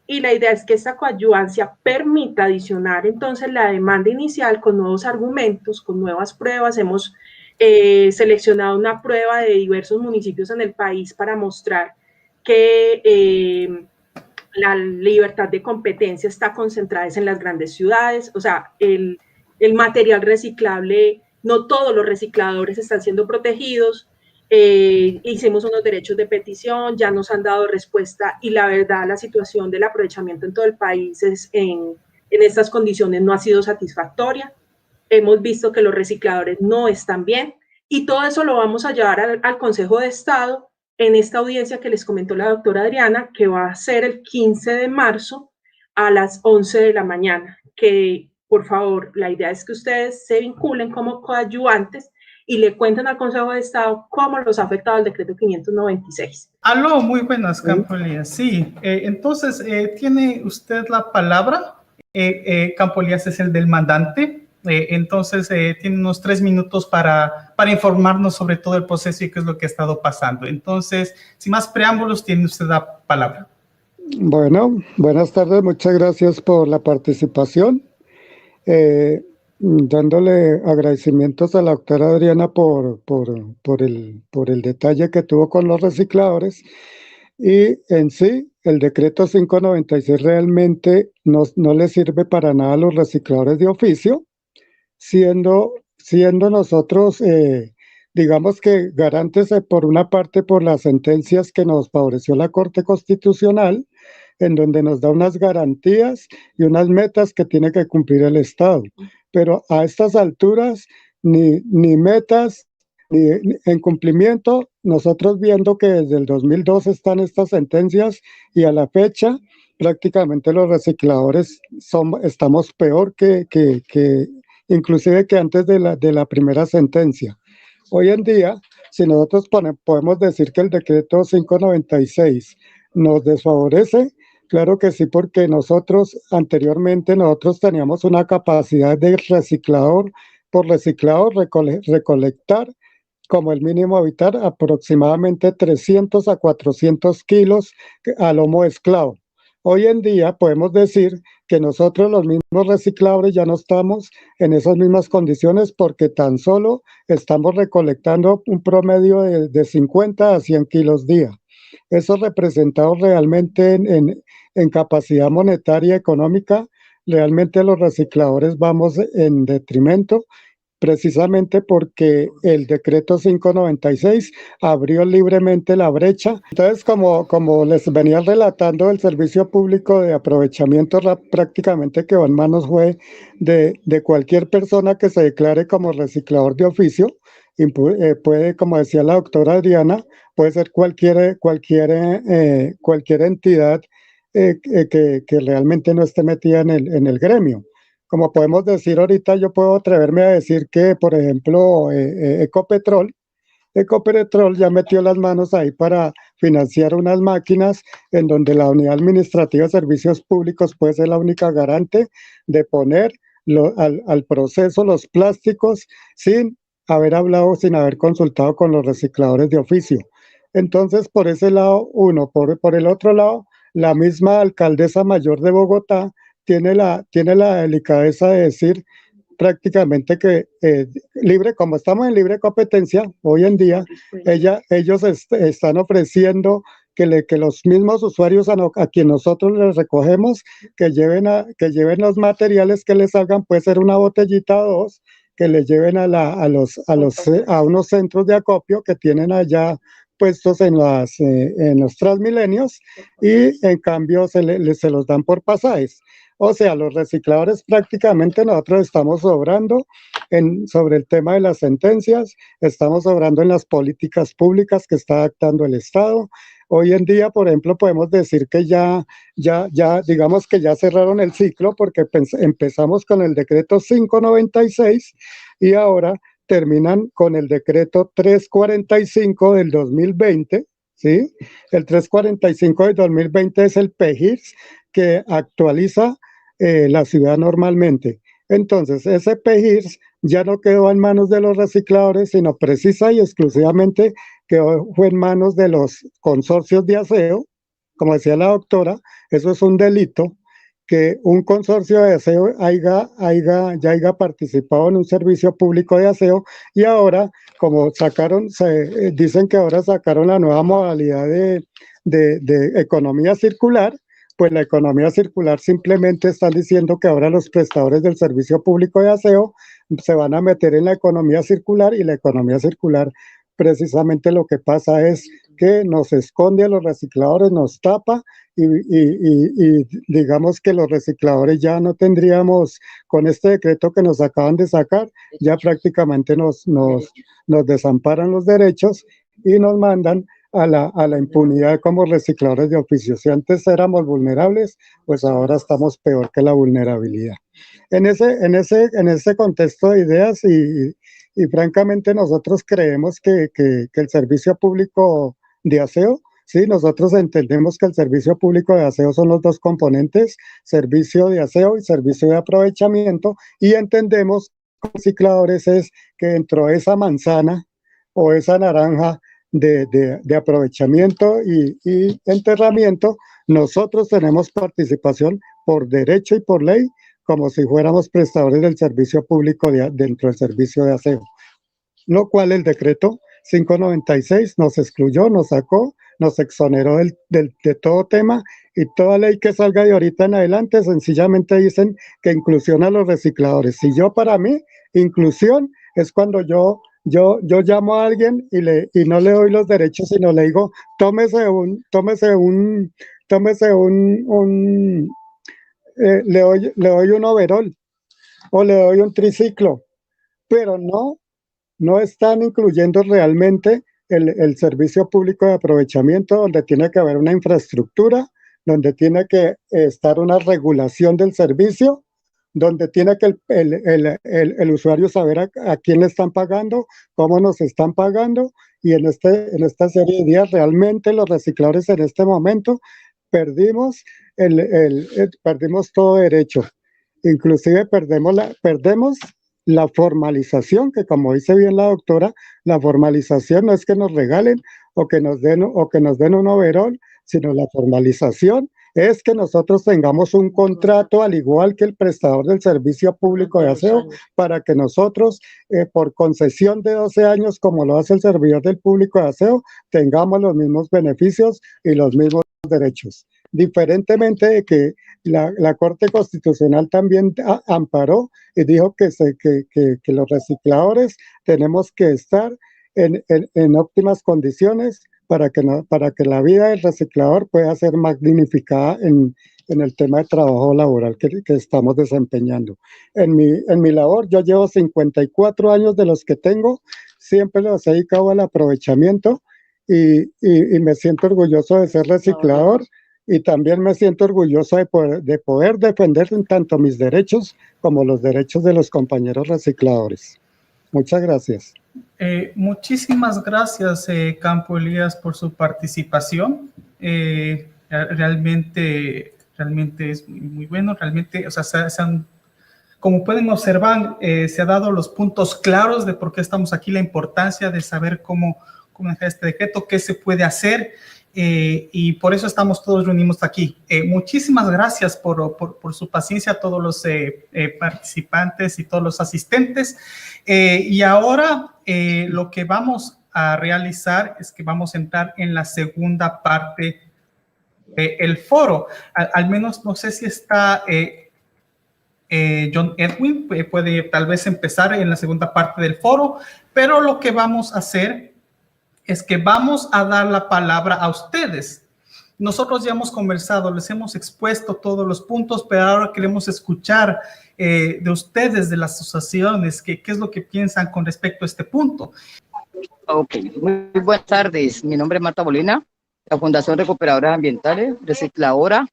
y la idea es que esta coadyuvancia permita adicionar entonces la demanda inicial con nuevos argumentos, con nuevas pruebas. Hemos seleccionado una prueba de diversos municipios en el país para mostrar que la libertad de competencia está concentrada en las grandes ciudades. O sea, el material reciclable, no todos los recicladores están siendo protegidos. Hicimos unos derechos de petición, ya nos han dado respuesta, y la verdad la situación del aprovechamiento en todo el país en estas condiciones no ha sido satisfactoria. Hemos visto que los recicladores no están bien, y todo eso lo vamos a llevar al Consejo de Estado en esta audiencia que les comentó la doctora Adriana, que va a ser el 15 de marzo a las 11 de la mañana, que por favor, la idea es que ustedes se vinculen como coadyuvantes y le cuenten al Consejo de Estado cómo los ha afectado el decreto 596. Aló, muy buenas, Campo Elías. Sí, entonces, ¿tiene usted la palabra? Campo Elías es el demandante. Entonces, tiene unos 3 minutos para informarnos sobre todo el proceso y qué es lo que ha estado pasando. Entonces, sin más preámbulos, tiene usted la palabra. Bueno, buenas tardes, muchas gracias por la participación. Dándole agradecimientos a la doctora Adriana por el detalle que tuvo con los recicladores. Y en sí, el decreto 596 realmente no le sirve para nada a los recicladores de oficio, siendo nosotros, digamos que garantes por una parte por las sentencias que nos favoreció la Corte Constitucional, en donde nos da unas garantías y unas metas que tiene que cumplir el Estado. Pero a estas alturas, ni metas, ni en cumplimiento, nosotros viendo que desde el 2002 están estas sentencias y a la fecha prácticamente los recicladores estamos peor que inclusive que antes de la primera sentencia. Hoy en día, si nosotros podemos decir que el decreto 596 nos desfavorece, claro que sí, porque anteriormente teníamos una capacidad de reciclador por reciclador recolectar como el mínimo habitar aproximadamente 300 a 400 kilos a lomo esclavo. Hoy en día podemos decir que nosotros los mismos recicladores ya no estamos en esas mismas condiciones porque tan solo estamos recolectando un promedio de 50 a 100 kilos día. Eso representado realmente en capacidad monetaria económica, realmente los recicladores vamos en detrimento, precisamente porque el decreto 596 abrió libremente la brecha. Entonces, como les venía relatando, el servicio público de aprovechamiento prácticamente quedó en manos de cualquier persona que se declare como reciclador de oficio. Puede, como decía la doctora Adriana, puede ser cualquier entidad que realmente no esté metida en el gremio. Como podemos decir ahorita, yo puedo atreverme a decir que, por ejemplo, Ecopetrol ya metió las manos ahí para financiar unas máquinas en donde la Unidad Administrativa de Servicios Públicos puede ser la única garante de poner al proceso los plásticos sin haber hablado, sin haber consultado con los recicladores de oficio. Entonces, por ese lado, por el otro lado, la misma alcaldesa mayor de Bogotá tiene la delicadeza de decir prácticamente que como estamos en libre competencia, hoy en día ellos están ofreciendo que los mismos usuarios a quien nosotros les recogemos, que lleven los materiales que les salgan, puede ser una botellita o dos, que les lleven a unos centros de acopio que tienen allá puestos en los Transmilenios, y en cambio se los dan por pasajes. O sea, los recicladores prácticamente nosotros estamos sobrando sobre el tema de las sentencias, estamos sobrando en las políticas públicas que está adaptando el Estado. Hoy en día, por ejemplo, podemos decir que digamos que ya cerraron el ciclo porque empezamos con el decreto 596 y ahora terminan con el decreto 345 del 2020, ¿sí? El 345 del 2020 es el PEGIRS que actualiza la ciudad normalmente. Entonces, ese PEGIRS ya no quedó en manos de los recicladores, sino precisa y exclusivamente fue en manos de los consorcios de aseo. Como decía la doctora, eso es un delito, que un consorcio de aseo ya haya participado en un servicio público de aseo, y ahora, como dicen que ahora sacaron la nueva modalidad de economía circular, pues la economía circular simplemente están diciendo que ahora los prestadores del servicio público de aseo se van a meter en la economía circular, y la economía circular precisamente lo que pasa es que nos esconde a los recicladores, nos tapa, y digamos que los recicladores ya no tendríamos, con este decreto que nos acaban de sacar, ya prácticamente nos desamparan los derechos y nos mandan a la impunidad como recicladores de oficio. Si antes éramos vulnerables, pues ahora estamos peor que la vulnerabilidad. En ese contexto de ideas y francamente nosotros creemos que el servicio público de aseo Sí, nosotros entendemos que el servicio público de aseo son los dos componentes, servicio de aseo y servicio de aprovechamiento, y entendemos que recicladores es que dentro de esa manzana o esa naranja de aprovechamiento y enterramiento, nosotros tenemos participación por derecho y por ley, como si fuéramos prestadores del servicio público dentro del servicio de aseo, lo cual el decreto 596 nos excluyó, nos sacó, nos exoneró de todo tema, y toda ley que salga de ahorita en adelante sencillamente dicen que inclusión a los recicladores. Si yo, para mí, inclusión es cuando yo llamo a alguien y no le doy los derechos, sino le digo, le doy un overol o le doy un triciclo, pero no están incluyendo realmente el servicio público de aprovechamiento, donde tiene que haber una infraestructura, donde tiene que estar una regulación del servicio, donde tiene que el usuario saber a quién le están pagando, cómo nos están pagando, y en esta serie de días realmente los recicladores en este momento perdimos todo derecho. Inclusive perdemos la formalización, que como dice bien la doctora, la formalización no es que nos regalen o que nos den un overol, sino la formalización es que nosotros tengamos un contrato al igual que el prestador del servicio público de aseo, para que nosotros, por concesión de 12 años, como lo hace el servidor del público de aseo, tengamos los mismos beneficios y los mismos derechos. Diferentemente de que la Corte Constitucional también amparó y dijo que los recicladores tenemos que estar en óptimas condiciones para que la vida del reciclador pueda ser magnificada en el tema de trabajo laboral que estamos desempeñando. En mi labor, yo llevo 54 años de los que tengo, siempre los he dedicado al aprovechamiento, y me siento orgulloso de ser reciclador, y también me siento orgulloso de poder defender tanto mis derechos como los derechos de los compañeros recicladores. Muchas gracias. Muchísimas gracias, Campo Elías, por su participación. Realmente es muy bueno. Realmente, o sea, como pueden observar, se han dado los puntos claros de por qué estamos aquí, la importancia de saber cómo manejar este decreto, qué se puede hacer. Y por eso estamos todos reunidos aquí. Muchísimas gracias por su paciencia a todos los participantes y todos los asistentes. Y ahora lo que vamos a realizar es que vamos a entrar en la segunda parte del foro. Al menos no sé si está John Edwin, puede tal vez empezar en la segunda parte del foro, pero lo que vamos a hacer es que vamos a dar la palabra a ustedes. Nosotros ya hemos conversado, les hemos expuesto todos los puntos, pero ahora queremos escuchar de ustedes, de las asociaciones, qué es lo que piensan con respecto a este punto. Ok, muy buenas tardes. Mi nombre es Marta Molina, la Fundación Recuperadores Ambientales, recicladora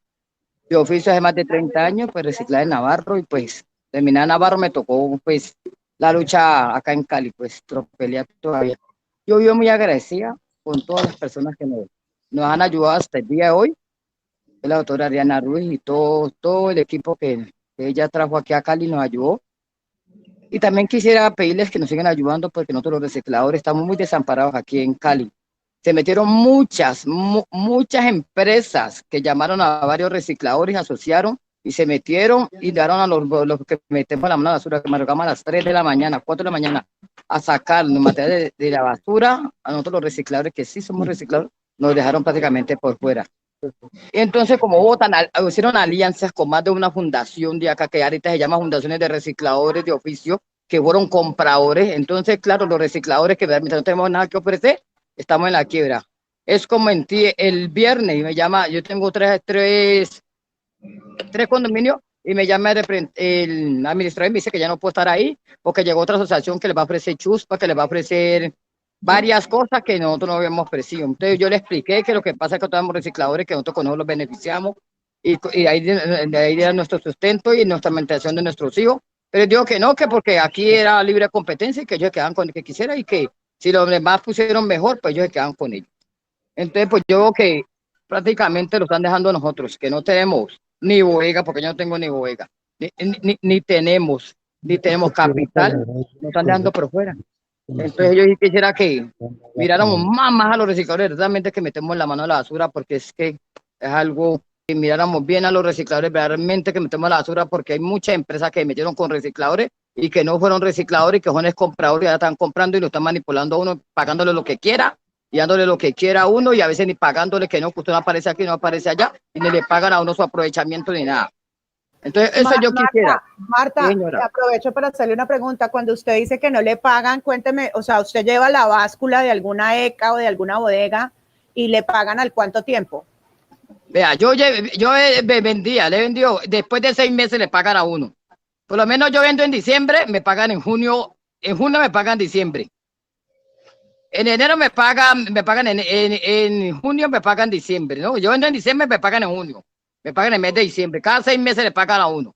de oficio hace más de 30 años, pues reciclar en Navarro, y pues terminar en Navarro me tocó pues la lucha acá en Cali, pues pelear todavía. Yo vivo muy agradecida con todas las personas que nos han ayudado hasta el día de hoy, la doctora Adriana Ruiz y todo el equipo que ella trajo aquí a Cali nos ayudó. Y también quisiera pedirles que nos sigan ayudando, porque nosotros los recicladores estamos muy desamparados aquí en Cali. Se metieron muchas empresas que llamaron a varios recicladores, asociaron y se metieron y dieron a los que metemos la mano a la basura, que madrugamos a las 3 de la mañana, 4 de la mañana, a sacar los materiales de la basura. A nosotros los recicladores, que sí somos recicladores, nos dejaron prácticamente por fuera. Entonces, como hicieron alianzas con más de una fundación de acá, que ahorita se llama Fundaciones de Recicladores de Oficio, que fueron compradores. Entonces, claro, los recicladores que realmente no tenemos nada que ofrecer, estamos en la quiebra. Es como el viernes, me llama, yo tengo tres condominios, y me llama el administrador y me dice que ya no puedo estar ahí, porque llegó otra asociación que le va a ofrecer chuspa, que le va a ofrecer varias cosas que nosotros no habíamos ofrecido. Entonces yo le expliqué que lo que pasa es que todos somos recicladores, que nosotros con eso los beneficiamos, y ahí era nuestro sustento y nuestra alimentación de nuestros hijos. Pero digo que no, que porque aquí era libre competencia y que ellos se quedaban con el que quisiera, y que si los demás pusieron mejor, pues ellos se quedaban con ellos. Entonces, pues yo veo que prácticamente lo están dejando a nosotros, que no tenemos ni bodega, porque yo no tengo ni bodega, ni tenemos capital, nos están dejando por fuera. Entonces yo sí quisiera que miráramos más a los recicladores, realmente que metemos la mano a la basura, porque es que es algo que miráramos bien a los recicladores, realmente que metemos la basura, porque hay muchas empresas que metieron con recicladores y que no fueron recicladores y que son compradores, ya están comprando y lo están manipulando a uno, pagándole lo que quiera y dándole lo que quiera a uno y a veces ni pagándole que no, que usted no aparece aquí, no aparece allá y ni le pagan a uno su aprovechamiento ni nada. Entonces, eso yo quisiera. Marta, Señora, aprovecho para hacerle una pregunta. Cuando usted dice que no le pagan, cuénteme, o sea, usted lleva la báscula de alguna ECA o de alguna bodega y le pagan al cuánto tiempo. vea, yo le vendió, después de 6 meses le pagan a uno. Por lo menos yo vendo en diciembre, me pagan en junio me pagan en diciembre. En enero me pagan en junio me pagan en diciembre, ¿no? Yo vendo en diciembre, me pagan en junio, me pagan en el mes de diciembre. Cada 6 meses le pagan a uno.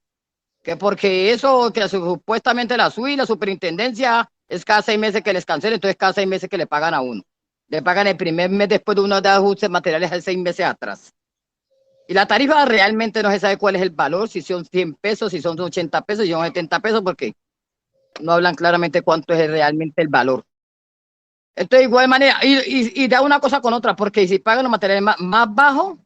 Que porque eso, que supuestamente la SUI, la superintendencia, es cada 6 meses que les cancela, entonces cada 6 meses que le pagan a uno. Le pagan el primer mes después de uno de ajustes materiales hace 6 meses atrás. Y la tarifa realmente no se sabe cuál es el valor, si son 100 pesos, si son 80 pesos, si son 70 pesos, porque no hablan claramente cuánto es realmente el valor. Entonces, de igual manera, y da una cosa con otra, porque si pagan los materiales más bajos,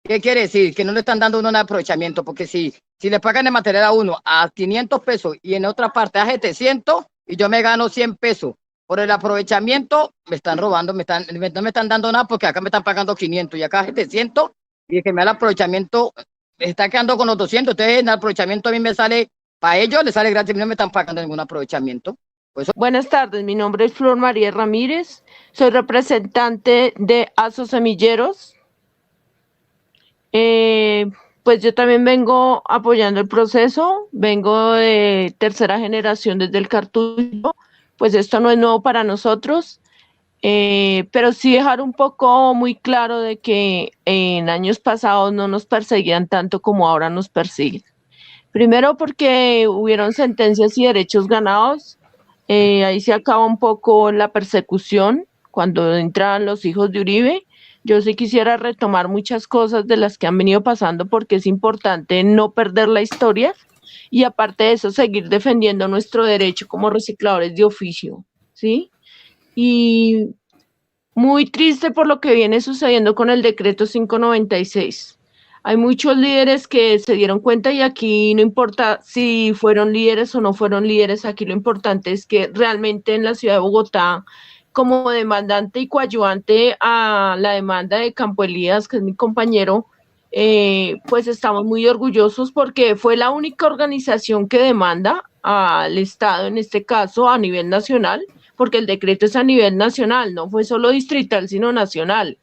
¿qué quiere decir? Que no le están dando uno un aprovechamiento, porque si le pagan el material a uno a 500 pesos y en otra parte a 700 y yo me gano 100 pesos por el aprovechamiento, me están robando, no me están dando nada porque acá me están pagando 500 y acá 700 y el que me da el aprovechamiento está quedando con los 200, entonces el aprovechamiento a mí me sale, para ellos les sale gratis, no me están pagando ningún aprovechamiento. Pues, buenas tardes, mi nombre es Flor María Ramírez, soy representante de ASO Semilleros. Pues yo también vengo apoyando el proceso, vengo de tercera generación desde el cartucho, pues esto no es nuevo para nosotros, pero sí dejar un poco muy claro de que en años pasados no nos perseguían tanto como ahora nos persiguen. Primero porque hubieron sentencias y derechos ganados, ahí se acaba un poco la persecución cuando entran los hijos de Uribe. Yo sí quisiera retomar muchas cosas de las que han venido pasando porque es importante no perder la historia y aparte de eso seguir defendiendo nuestro derecho como recicladores de oficio, ¿sí? Y muy triste por lo que viene sucediendo con el decreto 596. Hay muchos líderes que se dieron cuenta y aquí no importa si fueron líderes o no fueron líderes, aquí lo importante es que realmente en la ciudad de Bogotá, como demandante y coadyuvante a la demanda de Campo Elías, que es mi compañero, pues estamos muy orgullosos porque fue la única organización que demanda al Estado, en este caso a nivel nacional, porque el decreto es a nivel nacional, no fue solo distrital, sino nacional.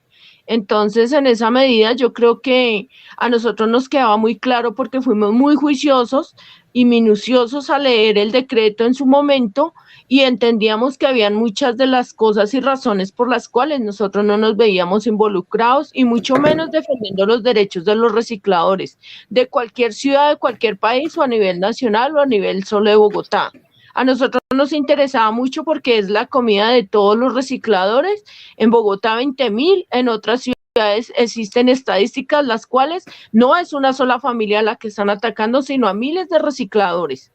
Entonces, en esa medida, yo creo que a nosotros nos quedaba muy claro porque fuimos muy juiciosos y minuciosos a leer el decreto en su momento y entendíamos que habían muchas de las cosas y razones por las cuales nosotros no nos veíamos involucrados y mucho menos defendiendo los derechos de los recicladores de cualquier ciudad, de cualquier país o a nivel nacional o a nivel solo de Bogotá. A nosotros nos interesaba mucho porque es la comida de todos los recicladores. En Bogotá 20.000, en otras ciudades existen estadísticas las cuales no es una sola familia la que están atacando, sino a miles de recicladores.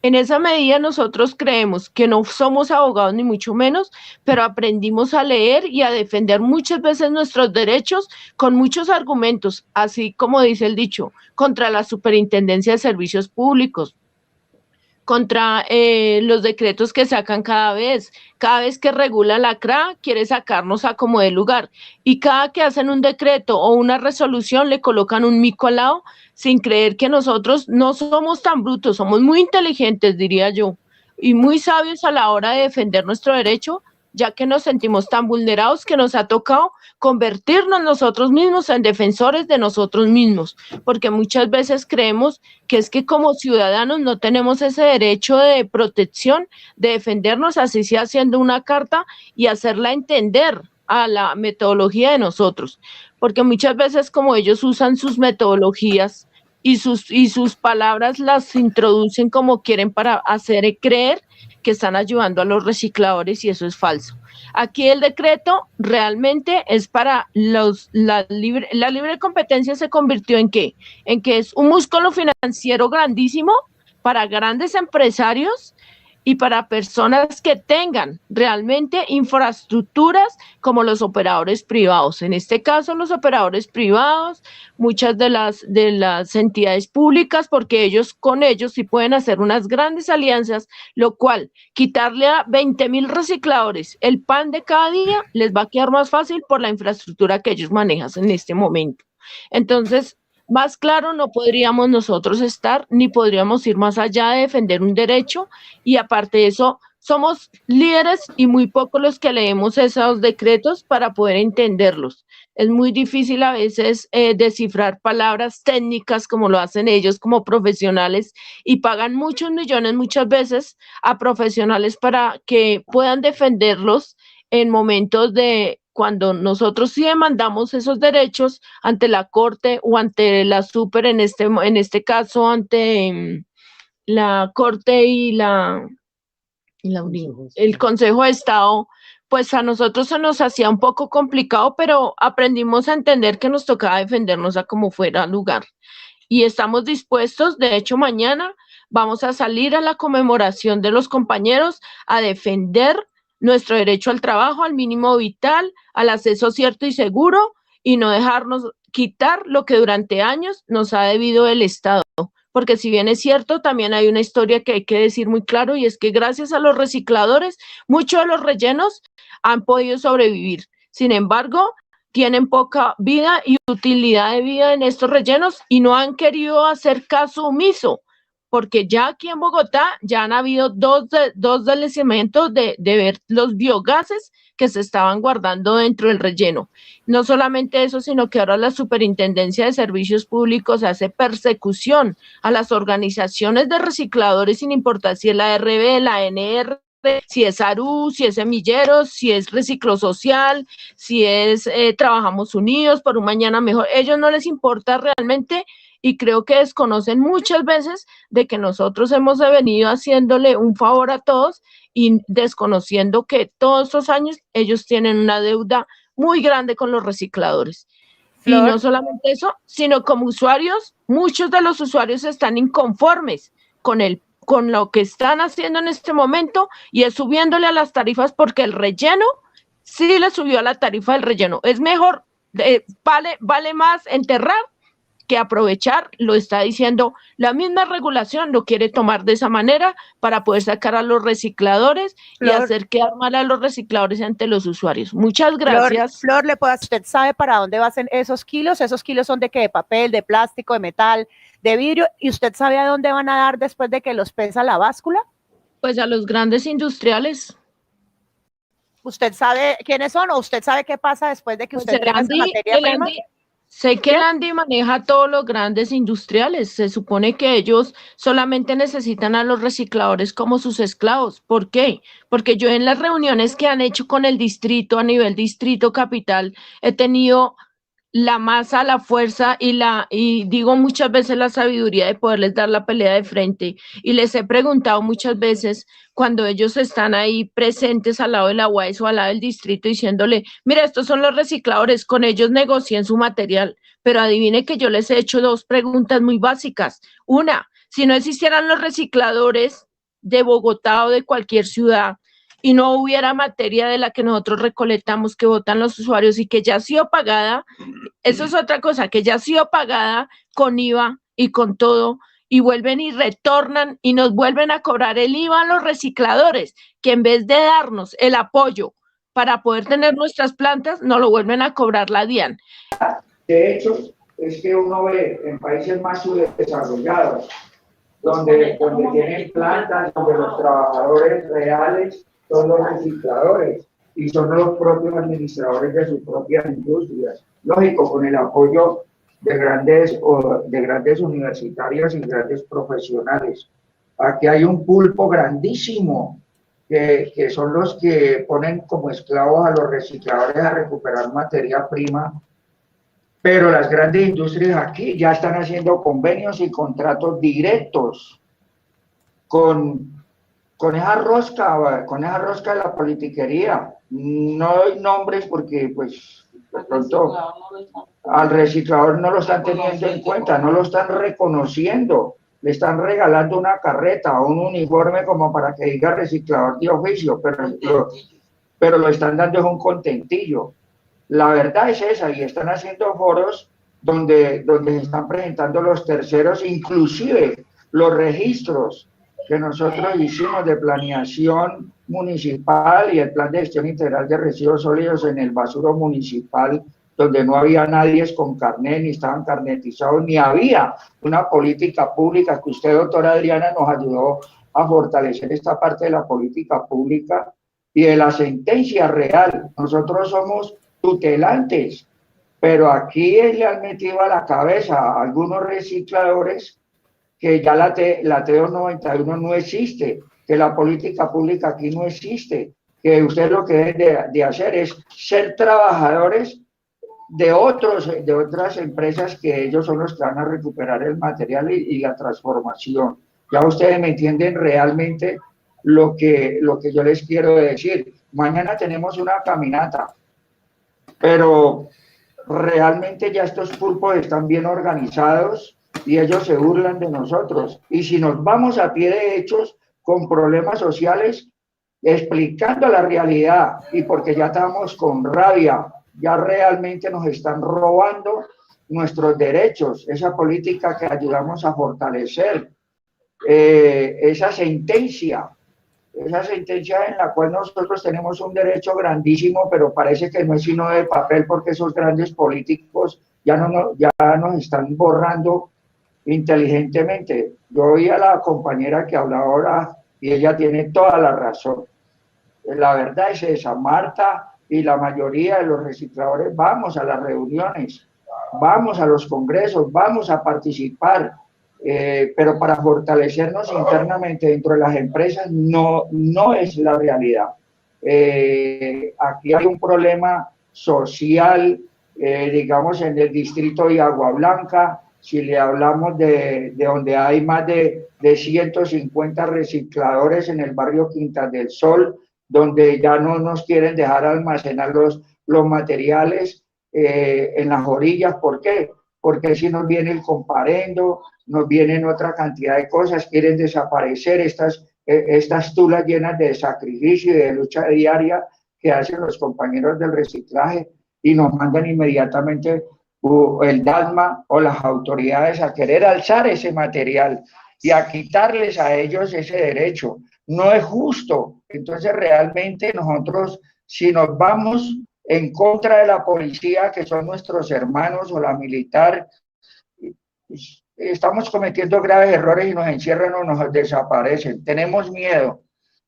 En esa medida nosotros creemos que no somos abogados ni mucho menos, pero aprendimos a leer y a defender muchas veces nuestros derechos con muchos argumentos, así como dice el dicho, contra la Superintendencia de Servicios Públicos, contra los decretos que sacan cada vez que regula la CRA, quiere sacarnos a como de lugar, y cada que hacen un decreto o una resolución le colocan un mico al lado, sin creer que nosotros no somos tan brutos, somos muy inteligentes, diría yo, y muy sabios a la hora de defender nuestro derecho, ya que nos sentimos tan vulnerados que nos ha tocado convertirnos nosotros mismos en defensores de nosotros mismos, porque muchas veces creemos que es que como ciudadanos no tenemos ese derecho de protección, de defendernos, así sea haciendo una carta y hacerla entender a la metodología de nosotros, porque muchas veces como ellos usan sus metodologías y sus palabras las introducen como quieren para hacer creer que están ayudando a los recicladores y eso es falso. Aquí el decreto realmente es para la libre competencia. ¿Se convirtió en qué? En que es un músculo financiero grandísimo para grandes empresarios y para personas que tengan realmente infraestructuras como los operadores privados. En este caso, los operadores privados, muchas de las entidades públicas, porque con ellos sí pueden hacer unas grandes alianzas, lo cual quitarle a 20,000 recicladores el pan de cada día les va a quedar más fácil por la infraestructura que ellos manejan en este momento. Entonces, más claro no podríamos nosotros estar, ni podríamos ir más allá de defender un derecho, y aparte de eso, somos líderes y muy pocos los que leemos esos decretos para poder entenderlos. Es muy difícil a veces descifrar palabras técnicas como lo hacen ellos como profesionales, y pagan muchos millones muchas veces a profesionales para que puedan defenderlos en momentos de cuando nosotros sí demandamos esos derechos ante la Corte o ante la Super, en este caso ante la Corte y el Consejo de Estado, pues a nosotros se nos hacía un poco complicado, pero aprendimos a entender que nos tocaba defendernos a como fuera lugar. Y estamos dispuestos, de hecho mañana vamos a salir a la conmemoración de los compañeros a defender nuestro derecho al trabajo, al mínimo vital, al acceso cierto y seguro, y no dejarnos quitar lo que durante años nos ha debido el Estado. Porque si bien es cierto, también hay una historia que hay que decir muy claro, y es que gracias a los recicladores, muchos de los rellenos han podido sobrevivir. Sin embargo, tienen poca vida y utilidad de vida en estos rellenos y no han querido hacer caso omiso, porque ya aquí en Bogotá ya han habido dos desliceamientos de ver los biogases que se estaban guardando dentro del relleno. No solamente eso, sino que ahora la Superintendencia de Servicios Públicos hace persecución a las organizaciones de recicladores, sin importar si es la RB, la NR, si es ARU, si es Semilleros, si es Reciclo Social, si es Trabajamos Unidos por un Mañana Mejor. Ellos no les importa realmente, y creo que desconocen muchas veces de que nosotros hemos venido haciéndole un favor a todos y desconociendo que todos estos años ellos tienen una deuda muy grande con los recicladores. Flor. Y no solamente eso, sino como usuarios, muchos de los usuarios están inconformes con lo que están haciendo en este momento, y es subiéndole a las tarifas, porque el relleno sí le subió a la tarifa del relleno. Es mejor, vale más enterrar que aprovechar, lo está diciendo la misma regulación, lo quiere tomar de esa manera para poder sacar a los recicladores, Flor, y hacer quedar mal a los recicladores ante los usuarios. Muchas gracias. Flor, ¿usted sabe para dónde van esos kilos? ¿Esos kilos son de qué? ¿De papel, de plástico, de metal, de vidrio? ¿Y usted sabe a dónde van a dar después de que los pesa la báscula? Pues a los grandes industriales. ¿Usted sabe quiénes son, o usted sabe qué pasa después de que usted tenga esa materia prima? Sé que el Andy maneja todos los grandes industriales. Se supone que ellos solamente necesitan a los recicladores como sus esclavos. ¿Por qué? Porque yo en las reuniones que han hecho con el distrito, a nivel distrito capital, he tenido la masa, la fuerza y digo muchas veces la sabiduría de poderles dar la pelea de frente. Y les he preguntado muchas veces, cuando ellos están ahí presentes al lado de la UAS o al lado del distrito, diciéndole, mira, estos son los recicladores, con ellos negocien su material. Pero adivine que yo les he hecho dos preguntas muy básicas. Una, si no existieran los recicladores de Bogotá o de cualquier ciudad, y no hubiera materia de la que nosotros recolectamos que botan los usuarios y que ya ha sido pagada, eso es otra cosa, que ya ha sido pagada con IVA y con todo, y vuelven y retornan y nos vuelven a cobrar el IVA a los recicladores, que en vez de darnos el apoyo para poder tener nuestras plantas, nos lo vuelven a cobrar la DIAN. De hecho, es que uno ve en países más subdesarrollados, donde tienen plantas, donde los trabajadores reales son los recicladores y son los propios administradores de sus propias industrias. Lógico, con el apoyo de grandes universitarios y grandes profesionales. Aquí hay un pulpo grandísimo que son los que ponen como esclavos a los recicladores a recuperar materia prima, pero las grandes industrias aquí ya están haciendo convenios y contratos directos con con esa rosca de la politiquería. No doy nombres porque, pues, de pronto al reciclador no lo están teniendo en cuenta, no lo están reconociendo. Le están regalando una carreta o un uniforme como para que diga reciclador de oficio, pero lo están dando es un contentillo. La verdad es esa, y están haciendo foros donde se están presentando los terceros, inclusive los registros que nosotros hicimos de planeación municipal y el plan de gestión integral de residuos sólidos en el basuro municipal, donde no había nadie con carnet, ni estaban carnetizados, ni había una política pública, que usted, doctora Adriana, nos ayudó a fortalecer esta parte de la política pública y de la sentencia real. Nosotros somos tutelantes, pero aquí le han metido a la cabeza a algunos recicladores que ya la T291 no existe, que la política pública aquí no existe, que usted lo que debe de hacer es ser trabajadores de otras empresas, que ellos son los que van a recuperar el material y la transformación. Ya ustedes me entienden realmente lo que yo les quiero decir. Mañana tenemos una caminata, pero realmente ya estos pulpos están bien organizados y ellos se burlan de nosotros. Y si nos vamos a pie de hechos con problemas sociales, explicando la realidad, y porque ya estamos con rabia, ya realmente nos están robando nuestros derechos, esa política que ayudamos a fortalecer, esa sentencia en la cual nosotros tenemos un derecho grandísimo, pero parece que no es sino de papel, porque esos grandes políticos ya nos están borrando inteligentemente. Yo oí a la compañera que habla ahora y ella tiene toda la razón. La verdad es esa, Marta y la mayoría de los recicladores vamos a las reuniones, vamos a los congresos, vamos a participar, pero para fortalecernos internamente dentro de las empresas no es la realidad. Aquí hay un problema social, digamos, en el distrito de Agua Blanca. Si le hablamos de donde hay más de 150 recicladores en el barrio Quintas del Sol, donde ya no nos quieren dejar almacenar los materiales en las orillas. ¿Por qué? Porque si nos viene el comparendo, nos vienen otra cantidad de cosas, quieren desaparecer estas tulas llenas de sacrificio y de lucha diaria que hacen los compañeros del reciclaje, y nos mandan inmediatamente el DASMA o las autoridades a querer alzar ese material y a quitarles a ellos ese derecho. No es justo. Entonces realmente nosotros, si nos vamos en contra de la policía, que son nuestros hermanos, o la militar, estamos cometiendo graves errores y nos encierran o nos desaparecen. Tenemos miedo.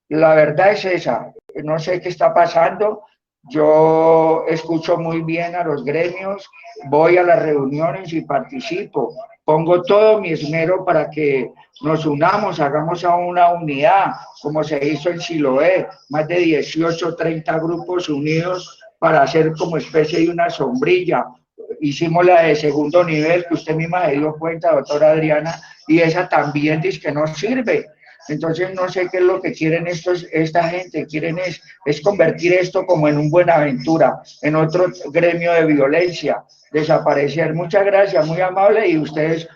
La verdad es esa. No sé qué está pasando. Yo escucho muy bien a los gremios, voy a las reuniones y participo. Pongo todo mi esmero para que nos unamos, hagamos a una unidad, como se hizo en Siloé, más de 18, 30 grupos unidos para hacer como especie de una sombrilla. Hicimos la de segundo nivel, que usted misma se dio cuenta, doctora Adriana, y esa también dice que no sirve. Entonces no sé qué es lo que quieren esta gente, quieren es convertir esto como en un Buenaventura, en otro gremio de violencia, desaparecer. Muchas gracias, muy amable, y ustedes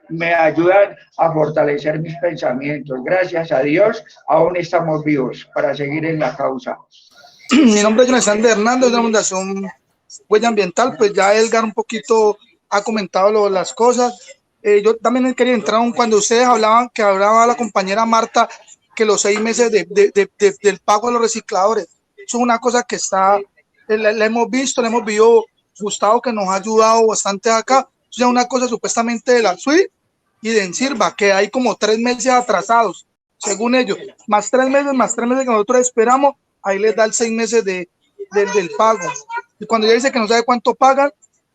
me ayudan a fortalecer mis pensamientos. Gracias a Dios, aún estamos vivos para seguir en la causa. Mi nombre es Jonathan Hernández, de la Fundación Huella Ambiental. Pues ya Edgar un poquito ha comentado las cosas. Yo también quería entrar cuando ustedes hablaba la compañera Marta, que los 6 meses del pago de los recicladores, eso es una cosa que está, la hemos visto Gustavo, que nos ha ayudado bastante acá. Eso es una cosa supuestamente de la SUI y de Ensirva, que hay como 3 meses atrasados, según ellos, más 3 meses que nosotros esperamos, ahí les da el 6 meses del pago. Y cuando ella dice que no sabe cuánto pagan,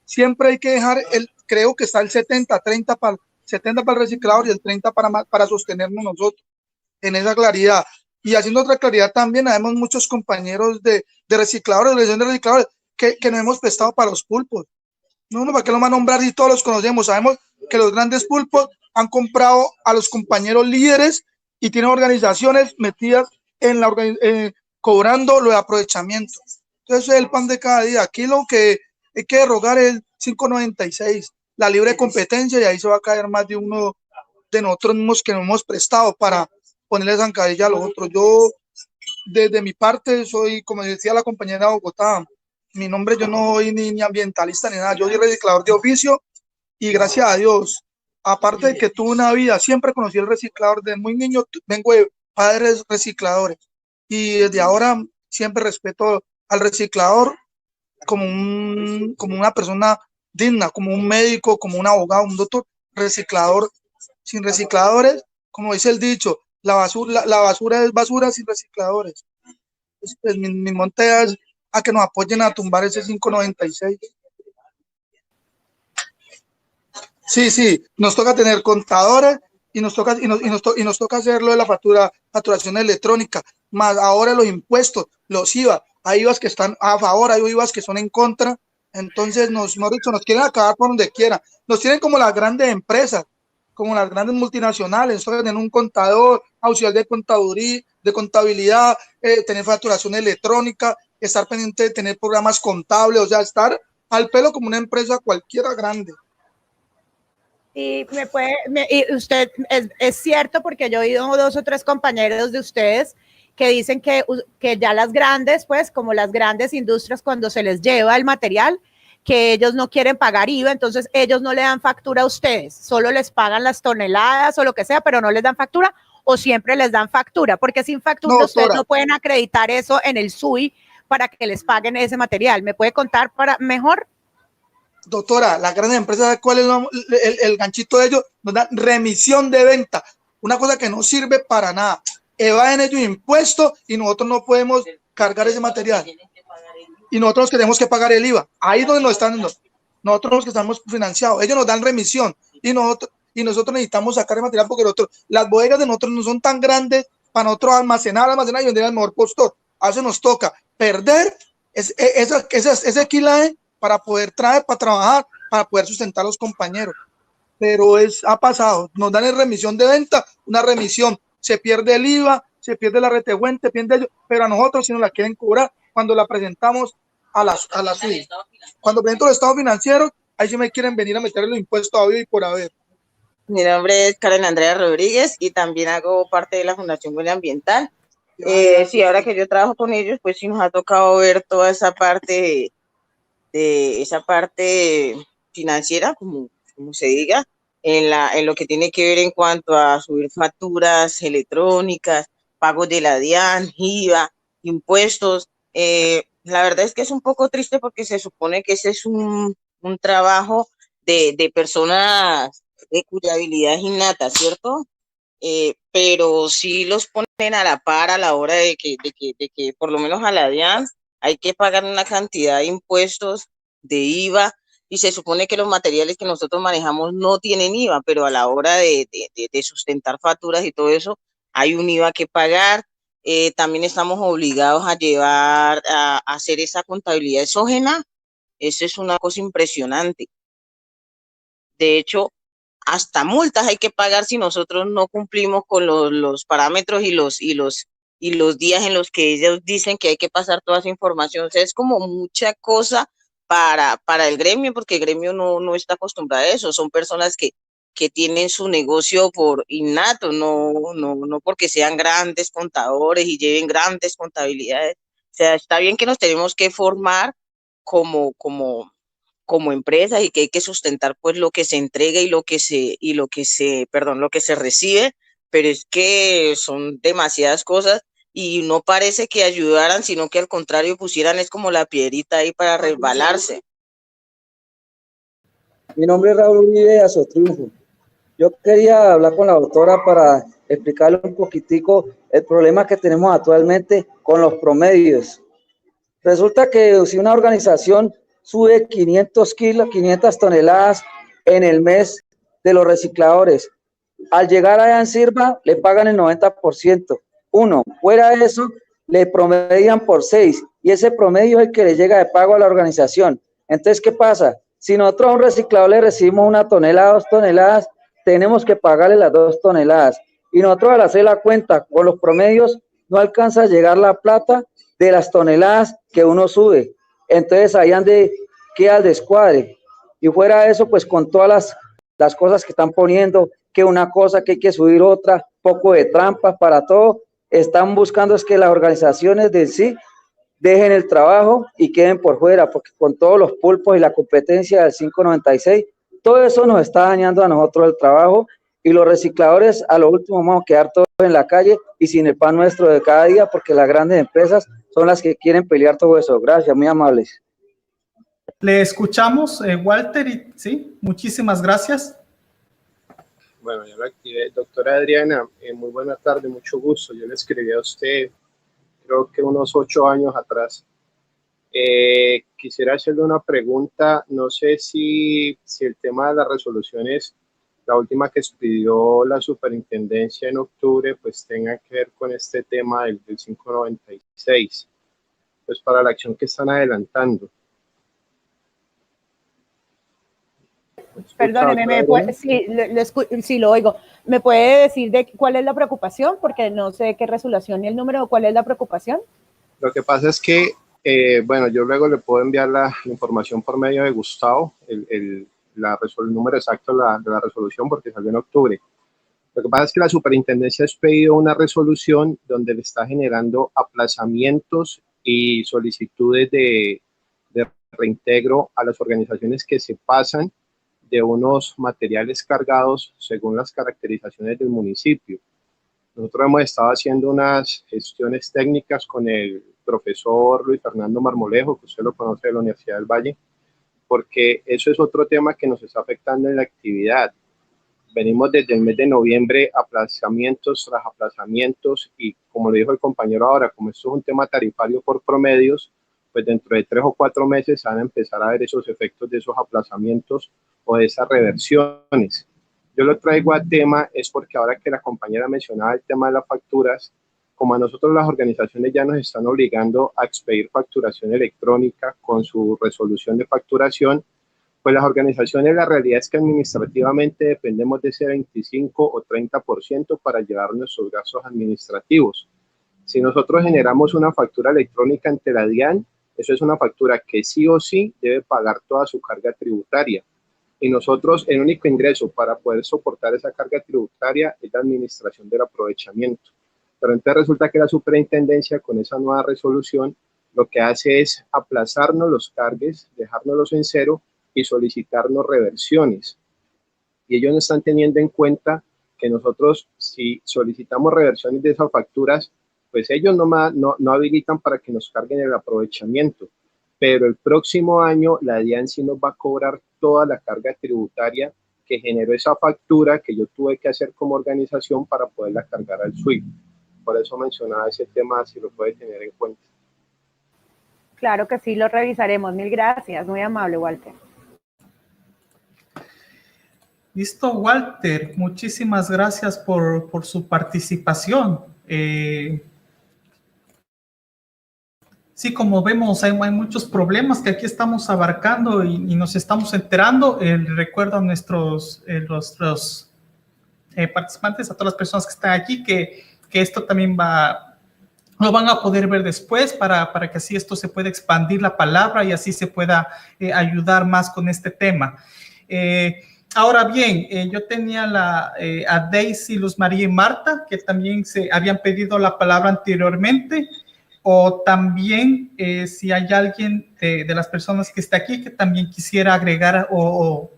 siempre hay que dejar creo que está el 70 para el reciclador y el 30 para sostenernos nosotros, en esa claridad. Y haciendo otra claridad también, habemos muchos compañeros de recicladores, de recicladores, que nos hemos prestado para los pulpos. No, ¿para qué lo van a nombrar si todos los conocemos? Sabemos que los grandes pulpos han comprado a los compañeros líderes y tienen organizaciones metidas en cobrando lo de aprovechamiento. Entonces es el pan de cada día. Aquí lo que hay que derogar es el 596, la libre competencia, y ahí se va a caer más de uno de nosotros mismos que nos hemos prestado para ponerle zancadilla a los otros. Yo, desde mi parte, soy, como decía la compañera de Bogotá, mi nombre, yo no soy ni ambientalista ni nada, yo soy reciclador de oficio, y gracias a Dios, aparte de que tuve una vida, siempre conocí el reciclador. Desde muy niño vengo de padres recicladores, y desde ahora siempre respeto al reciclador como una persona digna, como un médico, como un abogado, un doctor. Reciclador, sin recicladores, como dice el dicho, la basura es basura sin recicladores. Pues mi monte es a que nos apoyen a tumbar ese 596. Sí, nos toca tener contadores y nos toca hacerlo de la facturación electrónica, más ahora los impuestos, los IVA. Hay IVAs que están a favor, hay IVAs que son en contra. Entonces nos quieren acabar por donde quiera. Nos tienen como las grandes empresas, como las grandes multinacionales. Nosotros tener un contador, auxiliar de contabilidad, tener facturación electrónica, estar pendiente de tener programas contables, o sea, estar al pelo como una empresa cualquiera grande. Y usted es cierto, porque yo he oído 2 o 3 compañeros de ustedes que dicen que ya las grandes, pues como las grandes industrias, cuando se les lleva el material, que ellos no quieren pagar IVA, entonces ellos no le dan factura a ustedes, solo les pagan las toneladas o lo que sea, pero no les dan factura, o siempre les dan factura, porque sin factura no, ustedes no pueden acreditar eso en el SUI para que les paguen ese material. ¿Me puede contar para mejor? Doctora, las grandes empresas, ¿cuál es el ganchito de ellos? Nos dan remisión de venta, una cosa que no sirve para nada. Evaden ellos impuestos y nosotros no podemos cargar ese material. Y nosotros tenemos que pagar el IVA. Ahí es donde nos están dando. Nosotros los que estamos financiados, ellos nos dan remisión y nosotros necesitamos sacar el material porque las bodegas de nosotros no son tan grandes para nosotros almacenar y vender al mejor postor. A veces nos toca perder ese quilaje para poder traer, para trabajar, para poder sustentar a los compañeros. Pero ha pasado, nos dan en remisión de venta, una remisión, se pierde el IVA, se pierde la retehuente, pero a nosotros si nos la quieren cobrar cuando la presentamos a la SUI. Cuando presento los estados financieros, ahí sí me quieren venir a meter los impuestos a y por haber. Mi nombre es Karen Andrea Rodríguez y también hago parte de la Fundación Huella Ambiental. Sí, ahora que yo trabajo con ellos, pues sí nos ha tocado ver toda esa parte financiera, como se diga, en lo que tiene que ver en cuanto a subir facturas electrónicas, pagos de la DIAN, IVA, impuestos. La verdad es que es un poco triste porque se supone que ese es un trabajo de personas de cuya habilidad es innata, ¿cierto? Pero sí los ponen a la par a la hora de que por lo menos a la DIAN hay que pagar una cantidad de impuestos, de IVA, y se supone que los materiales que nosotros manejamos no tienen IVA, pero a la hora de sustentar facturas y todo eso, hay un IVA que pagar. También estamos obligados a hacer esa contabilidad exógena. Eso es una cosa impresionante. De hecho, hasta multas hay que pagar si nosotros no cumplimos con los parámetros y los días en los que ellos dicen que hay que pasar toda esa información. O sea, es como mucha cosa para el gremio, porque el gremio no está acostumbrado a eso. Son personas que tienen su negocio por innato, no porque sean grandes contadores y lleven grandes contabilidades. O sea, está bien que nos tenemos que formar como empresas y que hay que sustentar pues lo que se entrega y lo que se recibe, pero es que son demasiadas cosas y no parece que ayudaran, sino que al contrario pusieran es como la piedrita ahí para resbalarse. Mi nombre es Raúl Uribe Azotriunfo. Yo quería hablar con la doctora para explicarle un poquitico el problema que tenemos actualmente con los promedios. Resulta que si una organización sube 500 toneladas en el mes de los recicladores, al llegar allá en Sirva le pagan el 90%. Fuera de eso, le promedian por 6 y ese promedio es el que le llega de pago a la organización. Entonces, ¿qué pasa? Si nosotros a un reciclador le recibimos 1 tonelada, 2 toneladas, tenemos que pagarle las 2 toneladas. Y nosotros al hacer la cuenta con los promedios no alcanza a llegar la plata de las toneladas que uno sube. Entonces ahí queda el descuadre. Y fuera de eso, pues con todas las cosas que están poniendo, que una cosa, que hay que subir otra, poco de trampas para todo, están buscando es que las organizaciones de sí dejen el trabajo y queden por fuera, porque con todos los pulpos y la competencia del 596, todo eso nos está dañando a nosotros el trabajo, y los recicladores a lo último vamos a quedar todos en la calle y sin el pan nuestro de cada día, porque las grandes empresas son las que quieren pelear todo eso. Gracias, muy amables. Le escuchamos, Walter, y sí, muchísimas gracias. Bueno, yo la activé. Doctora Adriana, muy buena tarde, mucho gusto. Yo le escribí a usted, creo que unos 8 años atrás. Quisiera hacerle una pregunta. No sé si el tema de las resoluciones, la última que expidió la superintendencia en octubre, pues tenga que ver con este tema del 596, pues para la acción que están adelantando. Perdóneme, sí, lo oigo. ¿Me puede decir de cuál es la preocupación? Porque no sé qué resolución y el número, ¿cuál es la preocupación? Lo que pasa es que, bueno, yo luego le puedo enviar la información por medio de Gustavo, el número exacto de la resolución, porque salió en octubre. Lo que pasa es que la superintendencia ha expedido una resolución donde le está generando aplazamientos y solicitudes de reintegro a las organizaciones que se pasan de unos materiales cargados según las caracterizaciones del municipio. Nosotros hemos estado haciendo unas gestiones técnicas con el profesor Luis Fernando Marmolejo, que usted lo conoce de la Universidad del Valle, porque eso es otro tema que nos está afectando en la actividad. Venimos desde el mes de noviembre aplazamientos tras aplazamientos, y como lo dijo el compañero ahora, como esto es un tema tarifario por promedios, pues dentro de 3 o 4 meses van a empezar a ver esos efectos de esos aplazamientos o de esas reversiones. Yo lo traigo a tema es porque ahora que la compañera mencionaba el tema de las facturas, como a nosotros las organizaciones ya nos están obligando a expedir facturación electrónica con su resolución de facturación, pues las organizaciones, la realidad es que administrativamente dependemos de ese 25 o 30% para llevar nuestros gastos administrativos. Si nosotros generamos una factura electrónica ante la DIAN, eso es una factura que sí o sí debe pagar toda su carga tributaria. Y nosotros, el único ingreso para poder soportar esa carga tributaria es la administración del aprovechamiento. Pero entonces resulta que la superintendencia, con esa nueva resolución, lo que hace es aplazarnos los cargues, dejárnoslos en cero y solicitarnos reversiones. Y ellos no están teniendo en cuenta que nosotros, si solicitamos reversiones de esas facturas, pues ellos no habilitan para que nos carguen el aprovechamiento. Pero el próximo año la DIAN sí nos va a cobrar toda la carga tributaria que generó esa factura que yo tuve que hacer como organización para poderla cargar al SWIFT. Por eso mencionaba ese tema, si lo puede tener en cuenta. Claro que sí, lo revisaremos. Mil gracias, muy amable, Walter. Listo, Walter, muchísimas gracias por su participación. Sí, como vemos, hay muchos problemas que aquí estamos abarcando y nos estamos enterando. Recuerdo a nuestros participantes, a todas las personas que están aquí, que esto también lo van a poder ver después para que así esto se pueda expandir la palabra y así se pueda ayudar más con este tema. Ahora bien, yo tenía a Daisy, Luz María y Marta, que también se habían pedido la palabra anteriormente, o también si hay alguien de las personas que está aquí que también quisiera agregar o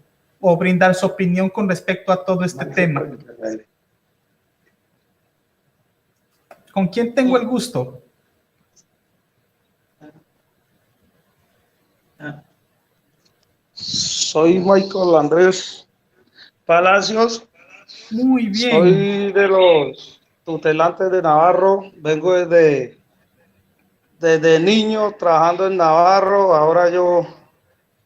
brindar su opinión con respecto a todo este tema. ¿Con quién tengo el gusto? Soy Michael Andrés Palacios. Muy bien. Soy de los tutelantes de Navarro. Vengo desde niño trabajando en Navarro. Ahora yo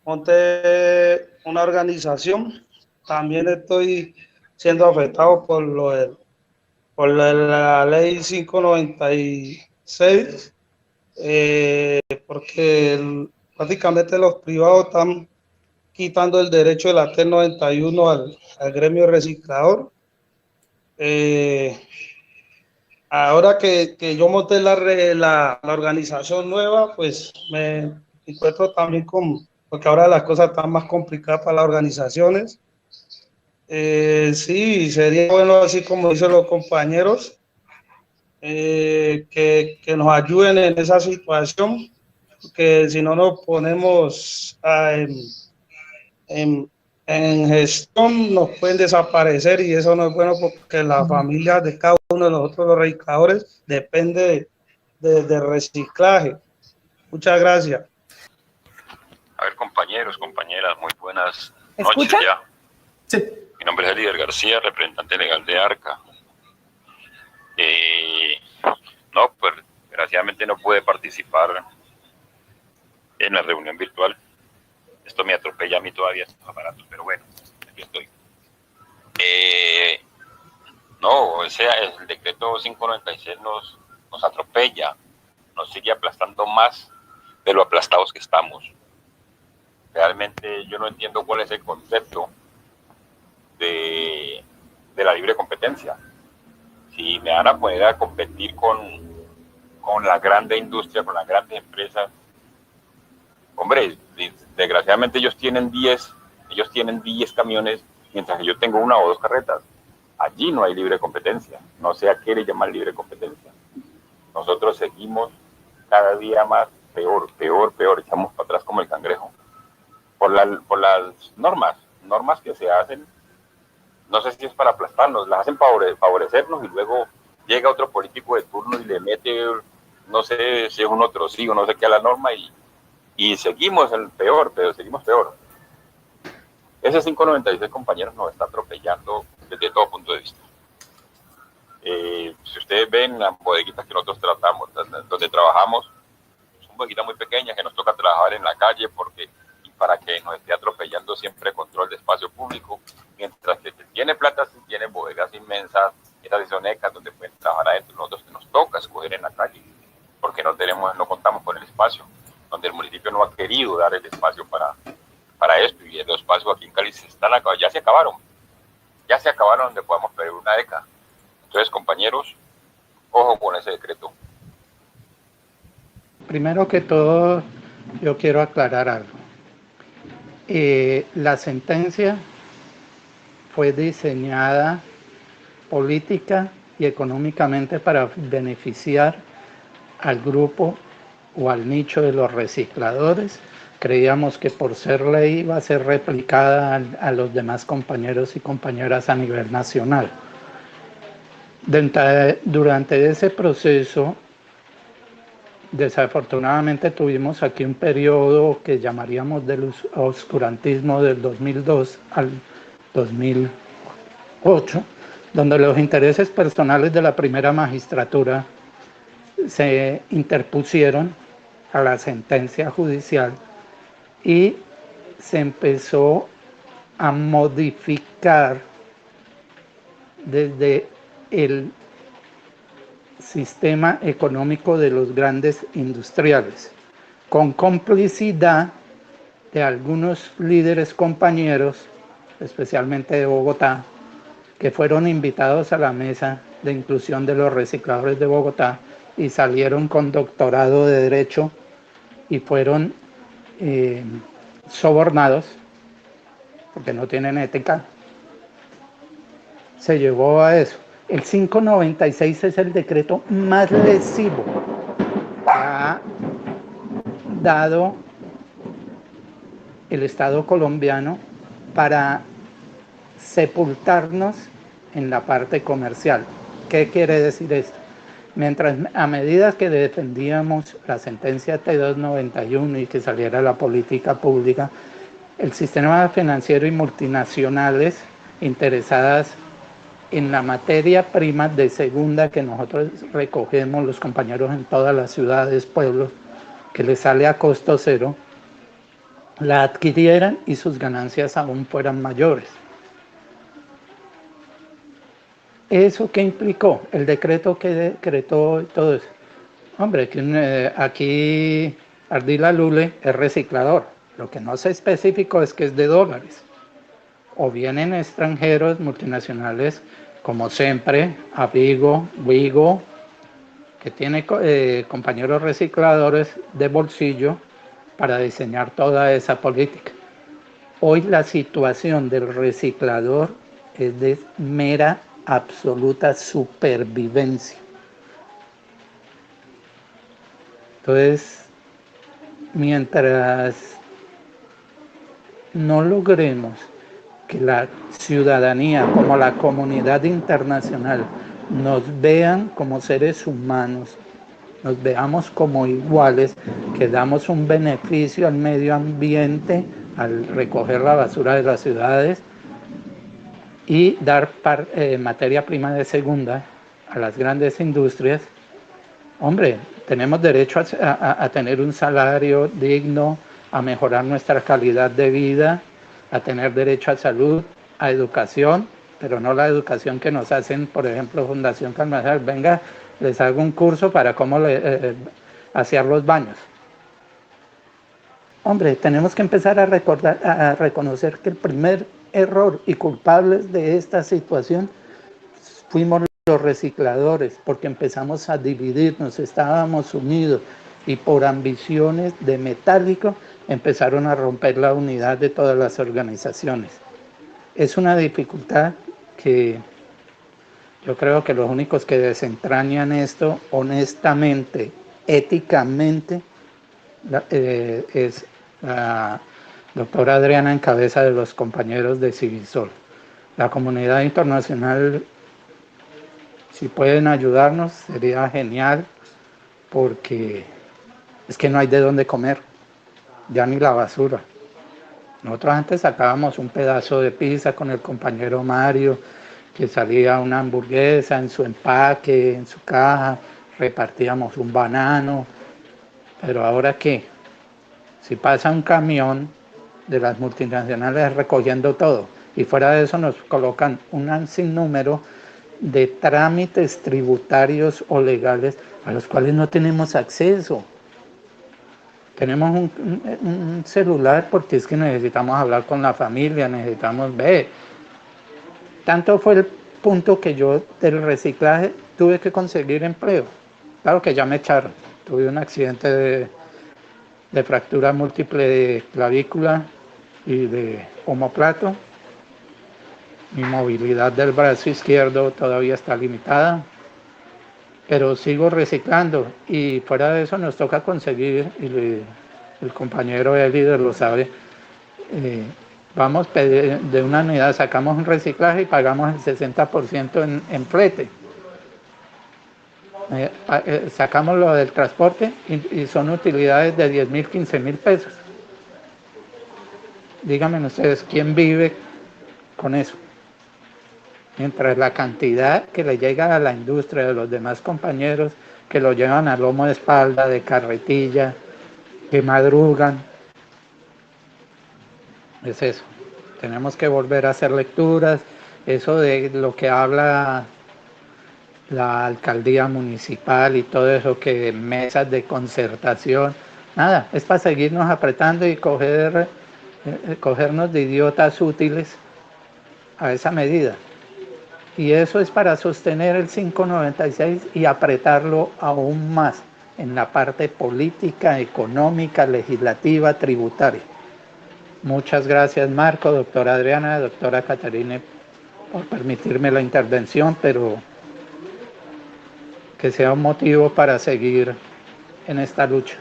monté una organización. También estoy siendo afectado por la ley 596, porque prácticamente los privados están quitando el derecho de la T91 al gremio reciclador. ahora que yo monté la organización nueva, pues me encuentro también porque ahora las cosas están más complicadas para las organizaciones. Sí, sería bueno, así como dicen los compañeros, que nos ayuden en esa situación, que si no nos ponemos en gestión nos pueden desaparecer y eso no es bueno porque la familia de cada uno de nosotros los recicladores depende de reciclaje. Muchas gracias. A ver, compañeros, compañeras, muy buenas ¿Me noches escuchan? ya. Sí. Mi nombre es Elider García, representante legal de ARCA. No, pues desgraciadamente no pude participar en la reunión virtual. Esto me atropella a mí todavía estos aparatos, pero bueno, aquí estoy. No, o sea, el decreto 596 nos atropella, nos sigue aplastando más de lo aplastados que estamos. Realmente yo no entiendo cuál es el concepto de la libre competencia. Si me van a poner a competir con la grande industria, con las grandes empresas, hombre, desgraciadamente ellos tienen 10 camiones, mientras que yo tengo 1 o 2 carretas. Allí no hay libre competencia. No sé a qué le llaman libre competencia. Nosotros seguimos cada día más peor, echamos para atrás como el cangrejo. Por las normas que se hacen, no sé si es para aplastarnos, las hacen para favorecernos y luego llega otro político de turno y le mete, no sé si es un otro sí o no sé qué a la norma y seguimos seguimos peor. Ese 596, compañeros, nos está atropellando desde todo punto de vista. Si ustedes ven las bodeguitas que nosotros tratamos, donde trabajamos, son bodeguitas muy pequeñas que nos toca trabajar en la calle para que nos esté atropellando siempre control de espacio público, mientras que tiene plata, si tiene bodegas inmensas, esas sonecas donde pueden trabajar adentro, nosotros nos toca escoger en la calle, porque no contamos con el espacio, donde el municipio no ha querido dar el espacio para esto, y los espacios aquí en Cali ya se acabaron donde podamos pedir una década. Entonces, compañeros, ojo con ese decreto. Primero que todo, yo quiero aclarar algo. La sentencia fue diseñada política y económicamente para beneficiar al grupo o al nicho de los recicladores. Creíamos que por ser ley iba a ser replicada a los demás compañeros y compañeras a nivel nacional. Durante ese proceso, desafortunadamente tuvimos aquí un periodo que llamaríamos del oscurantismo del 2002 al 2008, donde los intereses personales de la primera magistratura se interpusieron a la sentencia judicial y se empezó a modificar desde el sistema económico de los grandes industriales, con complicidad de algunos líderes compañeros, especialmente de Bogotá, que fueron invitados a la mesa de inclusión de los recicladores de Bogotá y salieron con doctorado de Derecho y fueron sobornados porque no tienen ética. Se llevó a eso. El 596 es el decreto más lesivo que ha dado el Estado colombiano para sepultarnos en la parte comercial. ¿Qué quiere decir esto? A medida que defendíamos la sentencia T291 y que saliera la política pública, el sistema financiero y multinacionales interesadas en la materia prima de segunda que nosotros recogemos los compañeros en todas las ciudades, pueblos, que les sale a costo cero, la adquirieran y sus ganancias aún fueran mayores. ¿Eso qué implicó? El decreto que decretó todo eso. Hombre, aquí Ardila Lule es reciclador. Lo que no se especificó es que es de dólares. O vienen extranjeros multinacionales como siempre, a Vigo, que tiene compañeros recicladores de bolsillo para diseñar toda esa política. Hoy la situación del reciclador es de mera, absoluta supervivencia. Entonces, mientras no logremos que la ciudadanía, como la comunidad internacional, nos vean como seres humanos, nos veamos como iguales, que damos un beneficio al medio ambiente al recoger la basura de las ciudades y dar materia prima de segunda a las grandes industrias. Hombre, tenemos derecho a tener un salario digno, a mejorar nuestra calidad de vida, a tener derecho a salud, a educación, pero no la educación que nos hacen, por ejemplo, Fundación Carvajal. Venga, les hago un curso para cómo hacer los baños. Hombre, tenemos que empezar a reconocer que el primer error y culpables de esta situación fuimos los recicladores, porque empezamos a dividirnos, estábamos unidos y por ambiciones de metálico empezaron a romper la unidad de todas las organizaciones. Es una dificultad que yo creo que los únicos que desentrañan esto honestamente, éticamente, es la doctora Adriana en cabeza de los compañeros de Civisol. La comunidad internacional, si pueden ayudarnos, sería genial, porque es que no hay de dónde comer, ya ni la basura. Nosotros antes sacábamos un pedazo de pizza con el compañero Mario, que salía una hamburguesa en su empaque, en su caja, repartíamos un banano, pero ahora ¿qué? Si pasa un camión de las multinacionales recogiendo todo, y fuera de eso nos colocan un sinnúmero de trámites tributarios o legales a los cuales no tenemos acceso. Tenemos un celular porque es que necesitamos hablar con la familia, necesitamos ver. Tanto fue el punto que yo del reciclaje tuve que conseguir empleo. Claro que ya me echaron. Tuve un accidente de fractura múltiple de clavícula y de omóplato. Mi movilidad del brazo izquierdo todavía está limitada, pero sigo reciclando y fuera de eso nos toca conseguir, y el compañero líder lo sabe, vamos de una unidad, sacamos un reciclaje y pagamos el 60% en flete. Sacamos lo del transporte y son utilidades de 10.000, 15.000 pesos. Díganme ustedes, ¿quién vive con eso? Mientras la cantidad que le llega a la industria de los demás compañeros que lo llevan a lomo de espalda, de carretilla, que madrugan, es eso. Tenemos que volver a hacer lecturas, eso de lo que habla la alcaldía municipal y todo eso, que mesas de concertación, nada, es para seguirnos apretando y cogernos de idiotas útiles a esa medida. Y eso es para sostener el 596 y apretarlo aún más en la parte política, económica, legislativa, tributaria. Muchas gracias, Marco, doctora Adriana, doctora Catarina, por permitirme la intervención, pero que sea un motivo para seguir en esta lucha.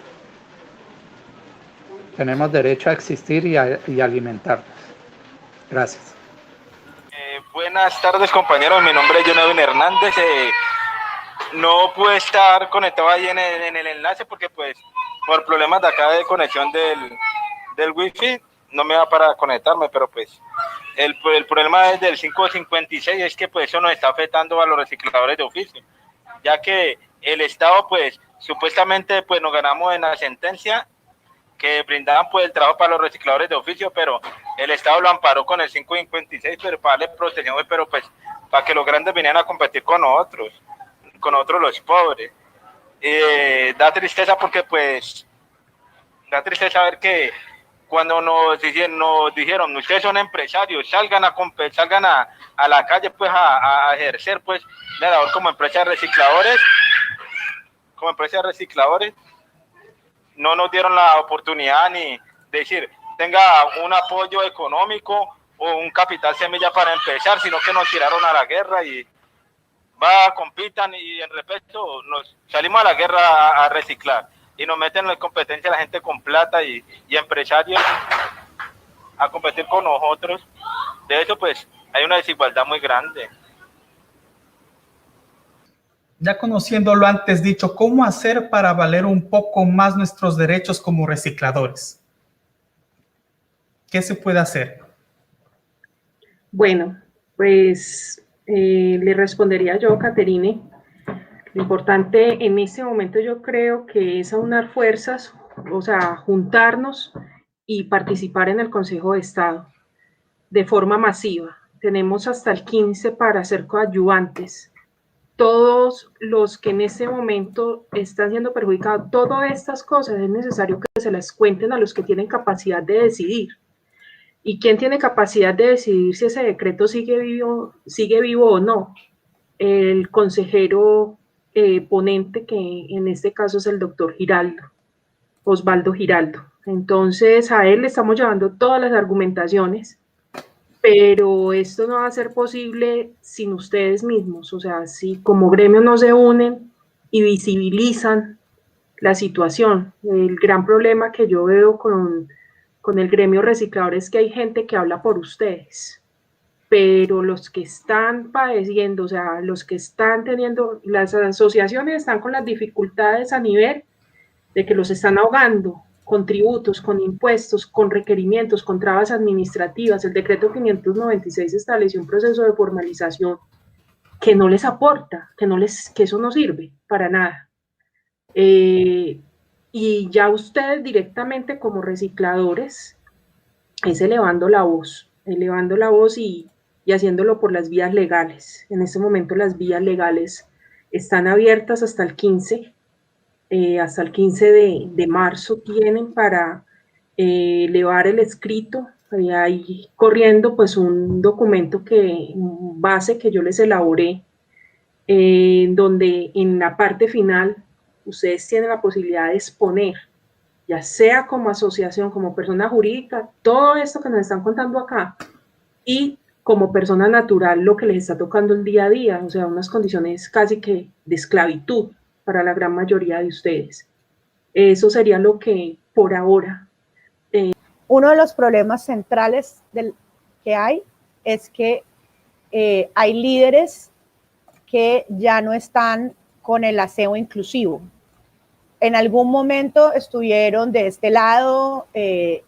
Tenemos derecho a existir y alimentarnos. Gracias. Buenas tardes, compañeros. Mi nombre es John Edwin Hernández. No pude estar conectado ahí en el enlace porque, pues, por problemas de acá de conexión del Wi-Fi, no me va para conectarme, pero pues el problema es del 556 es que pues eso nos está afectando a los recicladores de oficio, ya que el Estado, pues, supuestamente, pues, nos ganamos en la sentencia que brindaban pues el trabajo para los recicladores de oficio, pero el Estado lo amparó con el 556, pero para darle protección, pero pues para que los grandes vinieran a competir con nosotros los pobres. Da tristeza porque pues, da tristeza ver que cuando nos dijeron, ustedes son empresarios, salgan a la calle pues a ejercer pues la labor como empresa de recicladores, no nos dieron la oportunidad ni de decir, tenga un apoyo económico o un capital semilla para empezar, sino que nos tiraron a la guerra y compitan y en respeto nos salimos a la guerra a reciclar y nos meten en la competencia la gente con plata y empresarios a competir con nosotros. De eso pues hay una desigualdad muy grande. Ya conociendo lo antes dicho, ¿cómo hacer para valer un poco más nuestros derechos como recicladores? ¿Qué se puede hacer? Bueno, pues le respondería yo, Caterine. Lo importante en este momento yo creo que es aunar fuerzas, o sea, juntarnos y participar en el Consejo de Estado de forma masiva. Tenemos hasta el 15 para ser coadyuvantes. Todos los que en este momento están siendo perjudicados, todas estas cosas es necesario que se las cuenten a los que tienen capacidad de decidir. ¿Y quién tiene capacidad de decidir si ese decreto sigue vivo o no? El consejero ponente, que en este caso es el doctor Osvaldo Giraldo. Entonces a él le estamos llevando todas las argumentaciones, pero esto no va a ser posible sin ustedes mismos. O sea, si como gremio no se unen y visibilizan la situación, el gran problema que yo veo con el gremio reciclador es que hay gente que habla por ustedes, pero los que están padeciendo, o sea, los que están teniendo, las asociaciones están con las dificultades a nivel de que los están ahogando con tributos, con impuestos, con requerimientos, con trabas administrativas. El decreto 596 estableció un proceso de formalización que no les aporta, que eso no sirve para nada. Y ya ustedes directamente como recicladores es elevando la voz y haciéndolo por las vías legales. En este momento las vías legales están abiertas hasta el 15 de marzo tienen para elevar el escrito. Ahí corriendo pues un documento base que yo les elaboré, donde en la parte final ustedes tienen la posibilidad de exponer, ya sea como asociación, como persona jurídica, todo esto que nos están contando acá, y como persona natural lo que les está tocando el día a día, o sea, unas condiciones casi que de esclavitud para la gran mayoría de ustedes. Eso sería lo que por ahora. Uno de los problemas centrales que hay es que hay líderes que ya no están con el aseo inclusivo. En algún momento estuvieron de este lado,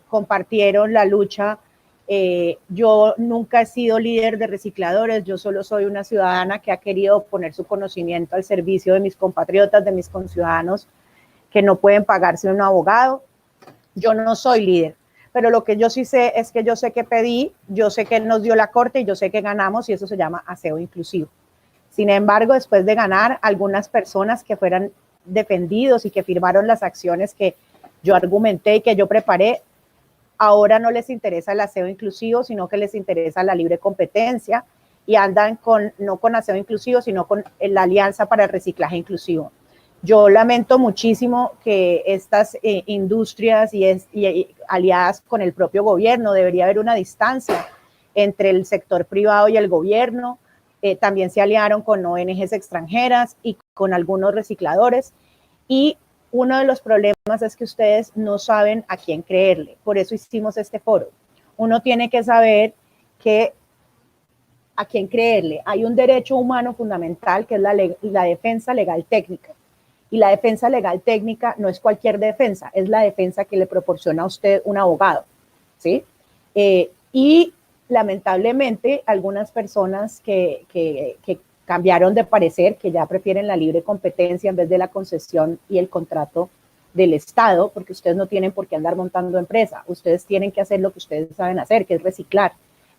compartieron la lucha. Yo nunca he sido líder de recicladores, yo solo soy una ciudadana que ha querido poner su conocimiento al servicio de mis compatriotas, de mis conciudadanos que no pueden pagarse un abogado. Yo no soy líder, pero lo que yo sí sé es que yo sé que pedí, yo sé que nos dio la corte y yo sé que ganamos, y eso se llama aseo inclusivo. Sin embargo, después de ganar, algunas personas que fueran defendidos y que firmaron las acciones que yo argumenté y que yo preparé, ahora no les interesa el aseo inclusivo, sino que les interesa la libre competencia y andan no con aseo inclusivo, sino con la Alianza para el Reciclaje Inclusivo. Yo lamento muchísimo que estas industrias y aliadas con el propio gobierno, debería haber una distancia entre el sector privado y el gobierno. También se aliaron con ONGs extranjeras y con algunos recicladores, y uno de los problemas es que ustedes no saben a quién creerle. Por eso hicimos este foro. Uno tiene que saber a quién creerle. Hay un derecho humano fundamental que es la defensa legal técnica, y la defensa legal técnica no es cualquier defensa, es la defensa que le proporciona a usted un abogado, ¿sí? Y lamentablemente algunas personas que cambiaron de parecer, que ya prefieren la libre competencia en vez de la concesión y el contrato del Estado, porque ustedes no tienen por qué andar montando empresa, ustedes tienen que hacer lo que ustedes saben hacer, que es reciclar.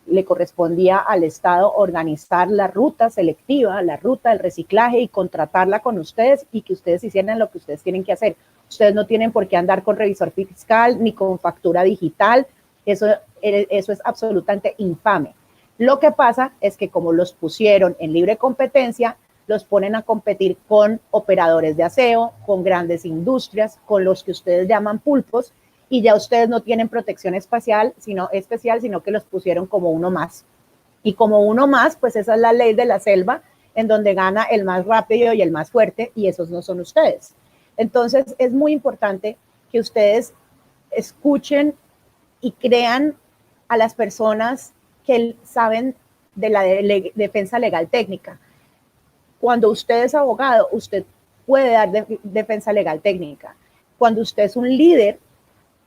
Le correspondía al Estado organizar la ruta selectiva, la ruta del reciclaje, y contratarla con ustedes y que ustedes hicieran lo que ustedes tienen que hacer. Ustedes no tienen por qué andar con revisor fiscal ni con factura digital. Eso es absolutamente infame. Lo que pasa es que como los pusieron en libre competencia, los ponen a competir con operadores de aseo, con grandes industrias, con los que ustedes llaman pulpos, y ya ustedes no tienen protección especial, sino que los pusieron como uno más. Y como uno más, pues esa es la ley de la selva, en donde gana el más rápido y el más fuerte, y esos no son ustedes. Entonces, es muy importante que ustedes escuchen y crean a las personas que saben de la defensa legal técnica. Cuando usted es abogado, usted puede dar defensa legal técnica. Cuando usted es un líder,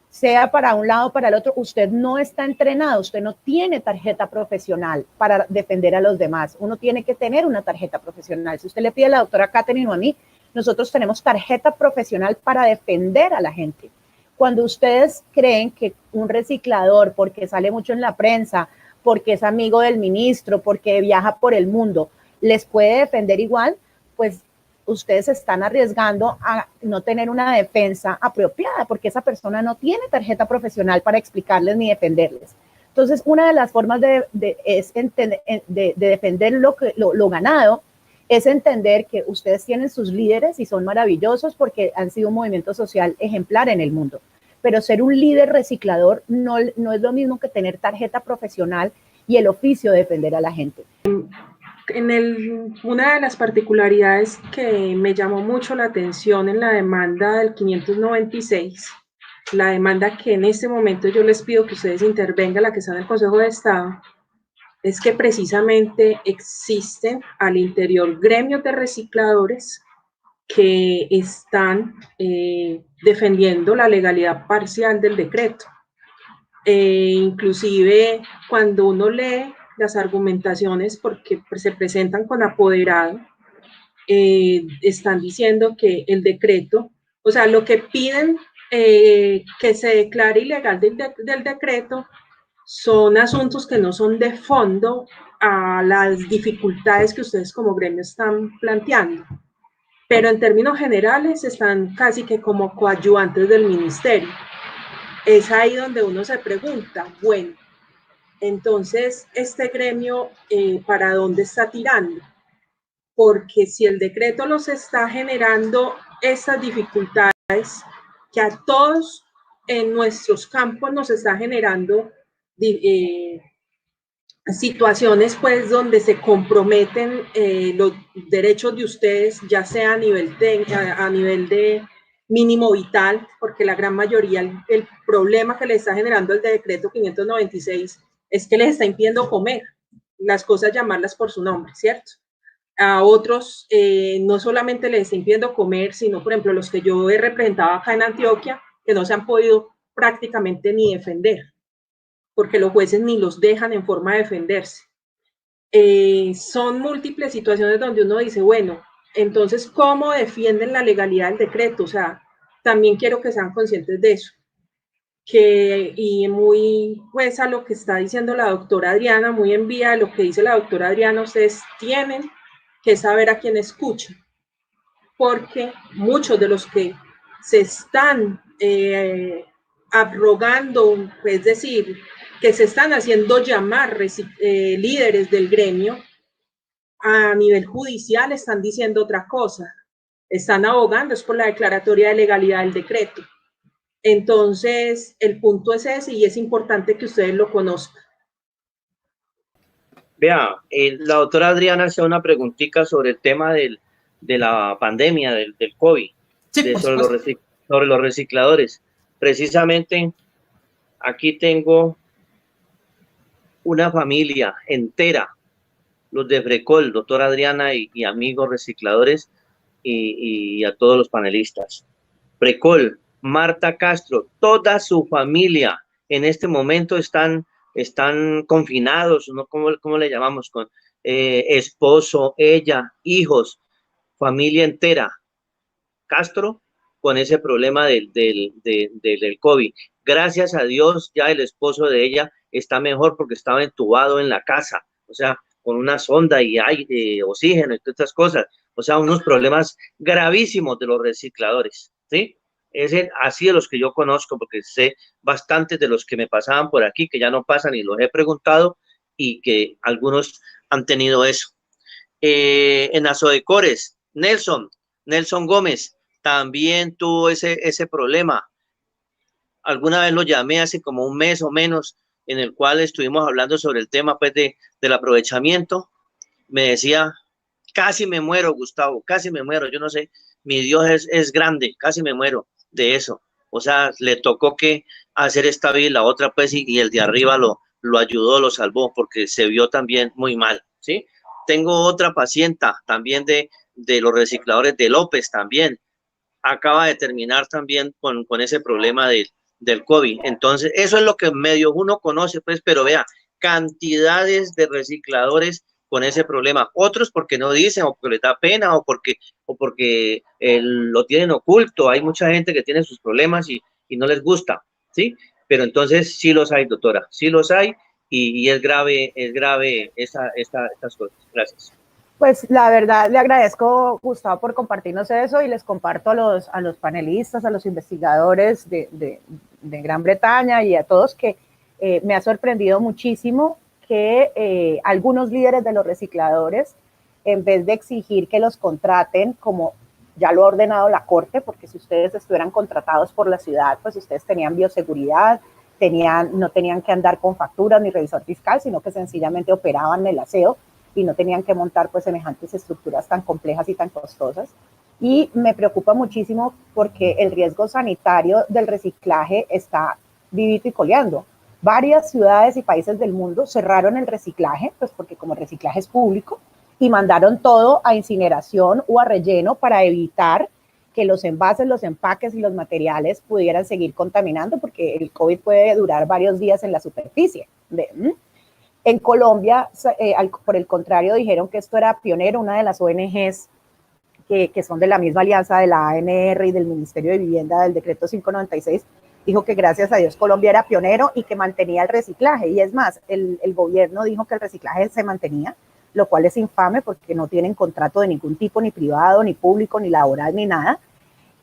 sea para un lado o para el otro, usted no está entrenado, usted no tiene tarjeta profesional para defender a los demás. Uno tiene que tener una tarjeta profesional. Si usted le pide a la doctora Katherine o a mí, nosotros tenemos tarjeta profesional para defender a la gente. Cuando ustedes creen que un reciclador, porque sale mucho en la prensa, porque es amigo del ministro, porque viaja por el mundo, les puede defender igual, pues ustedes están arriesgando a no tener una defensa apropiada, porque esa persona no tiene tarjeta profesional para explicarles ni defenderles. Entonces, una de las formas de defender lo ganado es entender que ustedes tienen sus líderes y son maravillosos porque han sido un movimiento social ejemplar en el mundo. Pero ser un líder reciclador no es lo mismo que tener tarjeta profesional y el oficio de defender a la gente. Una de las particularidades que me llamó mucho la atención en la demanda del 596, la demanda que en este momento yo les pido que ustedes intervengan, la que está en el Consejo de Estado, es que precisamente existen al interior gremios de recicladores que están defendiendo la legalidad parcial del decreto. Inclusive cuando uno lee las argumentaciones, porque se presentan con apoderado, están diciendo que el decreto, o sea, lo que piden que se declare ilegal del decreto son asuntos que no son de fondo a las dificultades que ustedes como gremio están planteando, pero en términos generales están casi que como coadyuvantes del ministerio. Es ahí donde uno se pregunta, bueno, entonces este gremio, ¿para dónde está tirando? Porque si el decreto los está generando estas dificultades que a todos en nuestros campos nos está generando situaciones pues donde se comprometen los derechos de ustedes, ya sea a nivel de mínimo vital, porque la gran mayoría, el problema que le está generando el decreto 596 es que les está impidiendo comer, las cosas llamarlas por su nombre, ¿cierto? A otros no solamente les está impidiendo comer, sino por ejemplo los que yo he representado acá en Antioquia, que no se han podido prácticamente ni defender, porque los jueces ni los dejan en forma de defenderse. Son múltiples situaciones donde uno dice, bueno, entonces, ¿cómo defienden la legalidad del decreto? O sea, también quiero que sean conscientes de eso. Y muy pues a lo que está diciendo la doctora Adriana, muy en vía de lo que dice la doctora Adriana, ustedes tienen que saber a quién escuchan, porque muchos de los que se están abrogando, es decir, que se están haciendo llamar líderes del gremio, a nivel judicial están diciendo otra cosa, están abogando, es por la declaratoria de legalidad del decreto. Entonces, el punto es ese y es importante que ustedes lo conozcan. Vea, la doctora Adriana hacía una preguntita sobre el tema de la pandemia, del COVID, Sí, sobre los recicladores. Precisamente, aquí tengo una familia entera, los de Frecol, doctora Adriana y amigos recicladores y a todos los panelistas. Frecol, Marta Castro, toda su familia en este momento están confinados, ¿no? ¿Cómo le llamamos? Con esposo, ella, hijos, familia entera. Castro con ese problema del COVID. Gracias a Dios, ya el esposo de ella está mejor porque estaba entubado en la casa, o sea, con una sonda y aire, oxígeno y todas estas cosas. O sea, unos problemas gravísimos de los recicladores, ¿sí? Así de los que yo conozco, porque sé bastantes de los que me pasaban por aquí, que ya no pasan y los he preguntado, y que algunos han tenido eso. En Azodecores, Nelson Gómez, también tuvo ese problema. Alguna vez lo llamé hace como un mes o menos, en el cual estuvimos hablando sobre el tema pues, del aprovechamiento. Me decía, casi me muero, Gustavo, casi me muero, yo no sé, mi Dios es grande, casi me muero de eso. O sea, le tocó que hacer esta vida y la otra, pues, y el de arriba lo ayudó, lo salvó, porque se vio también muy mal, ¿sí? Tengo otra paciente también de los recicladores de López también, acaba de terminar también con ese problema del COVID. Entonces, eso es lo que medio uno conoce, pues, pero vea, cantidades de recicladores con ese problema. Otros porque no dicen, o porque les da pena, o porque lo tienen oculto. Hay mucha gente que tiene sus problemas y no les gusta, ¿sí? Pero entonces sí los hay, doctora, sí los hay, y es grave estas cosas. Gracias. Pues la verdad le agradezco, Gustavo, por compartirnos eso, y les comparto a los panelistas, a los investigadores de Gran Bretaña y a todos que me ha sorprendido muchísimo que algunos líderes de los recicladores, en vez de exigir que los contraten, como ya lo ha ordenado la Corte, porque si ustedes estuvieran contratados por la ciudad, pues ustedes tenían bioseguridad, no tenían que andar con facturas ni revisor fiscal, sino que sencillamente operaban el aseo y no tenían que montar pues semejantes estructuras tan complejas y tan costosas. Y me preocupa muchísimo porque el riesgo sanitario del reciclaje está vivito y coleando. Varias ciudades y países del mundo cerraron el reciclaje, pues porque como el reciclaje es público, y mandaron todo a incineración o a relleno para evitar que los envases, los empaques y los materiales pudieran seguir contaminando, porque el COVID puede durar varios días en la superficie. En Colombia, por el contrario, dijeron que esto era pionero. Una de las ONGs que son de la misma alianza de la ANR y del Ministerio de Vivienda del Decreto 596, dijo que gracias a Dios Colombia era pionero y que mantenía el reciclaje. Y es más, el gobierno dijo que el reciclaje se mantenía, lo cual es infame porque no tienen contrato de ningún tipo, ni privado, ni público, ni laboral, ni nada.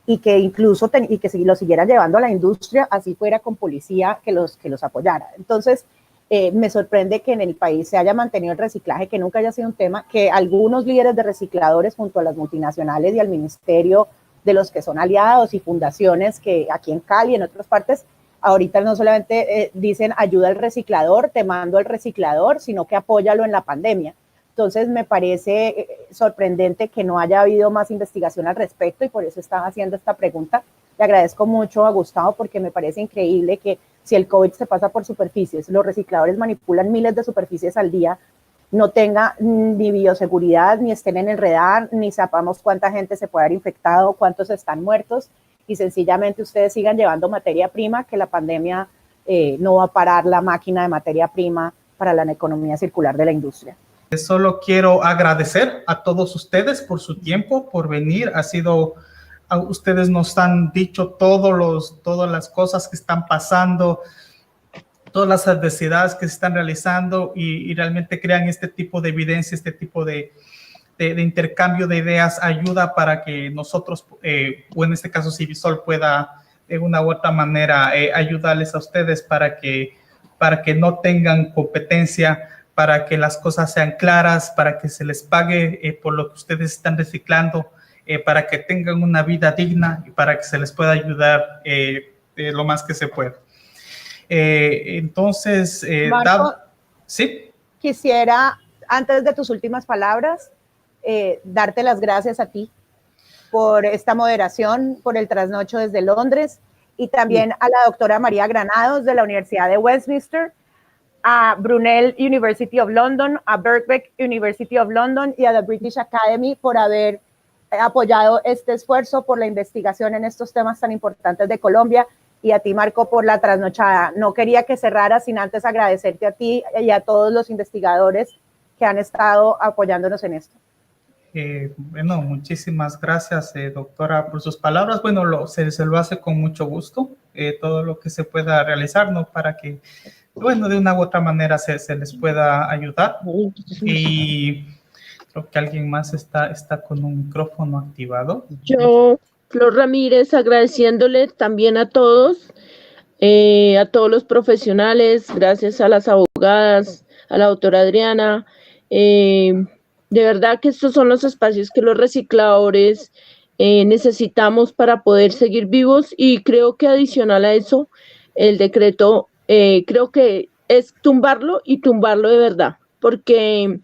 Y que incluso y que si lo siguieran llevando a la industria, así fuera con policía que los apoyara. Entonces, me sorprende que en el país se haya mantenido el reciclaje, que nunca haya sido un tema, que algunos líderes de recicladores junto a las multinacionales y al ministerio de los que son aliados y fundaciones que aquí en Cali y en otras partes, ahorita no solamente dicen ayuda al reciclador, te mando al reciclador, sino que apóyalo en la pandemia. Entonces me parece sorprendente que no haya habido más investigación al respecto y por eso estaba haciendo esta pregunta. Le agradezco mucho a Gustavo porque me parece increíble que si el COVID se pasa por superficies, los recicladores manipulan miles de superficies al día, no tenga ni bioseguridad, ni estén en el radar, ni sepamos cuánta gente se puede haber infectado, cuántos están muertos, y sencillamente ustedes sigan llevando materia prima, que la pandemia no va a parar la máquina de materia prima para la economía circular de la industria. Solo quiero agradecer a todos ustedes por su tiempo, por venir. Ustedes nos han dicho todas las cosas que están pasando, todas las adversidades que se están realizando y realmente crean este tipo de evidencia, este tipo de intercambio de ideas, ayuda para que nosotros, o en este caso Civisol, pueda de una u otra manera ayudarles a ustedes para que no tengan competencia, para que las cosas sean claras, para que se les pague por lo que ustedes están reciclando, para que tengan una vida digna y para que se les pueda ayudar lo más que se pueda. Entonces, Marco, ¿sí? Quisiera, antes de tus últimas palabras, darte las gracias a ti por esta moderación, por el trasnocho desde Londres, y también a la doctora María Granados de la Universidad de Westminster, a Brunel University of London, a Birkbeck University of London y a the British Academy por haber apoyado este esfuerzo por la investigación en estos temas tan importantes de Colombia, y a ti, Marco, por la trasnochada. No quería que cerrara sin antes agradecerte a ti y a todos los investigadores que han estado apoyándonos en esto. Bueno, muchísimas gracias, doctora, por sus palabras. Bueno, se lo hace con mucho gusto, todo lo que se pueda realizar, ¿no? Para que, bueno, de una u otra manera se les pueda ayudar. Y creo que alguien más está con un micrófono activado. Yo Flor Ramírez, agradeciéndole también a todos los profesionales, gracias a las abogadas, a la doctora Adriana. De verdad que estos son los espacios que los recicladores necesitamos para poder seguir vivos, y creo que adicional a eso, el decreto creo que es tumbarlo, y tumbarlo de verdad, porque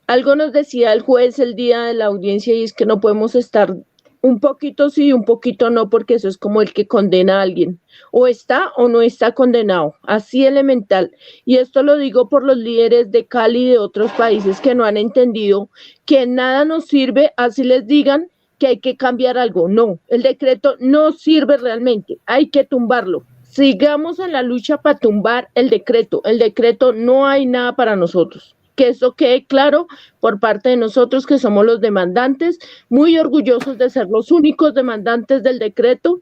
algo nos decía el juez el día de la audiencia, y es que no podemos estar un poquito sí, un poquito no, porque eso es como el que condena a alguien, o está o no está condenado, así elemental. Y esto lo digo por los líderes de Cali y de otros países que no han entendido que nada nos sirve así les digan que hay que cambiar algo. No, el decreto no sirve realmente, hay que tumbarlo. Sigamos en la lucha para tumbar el decreto no hay nada para nosotros. Que eso quede claro por parte de nosotros, que somos los demandantes, muy orgullosos de ser los únicos demandantes del decreto.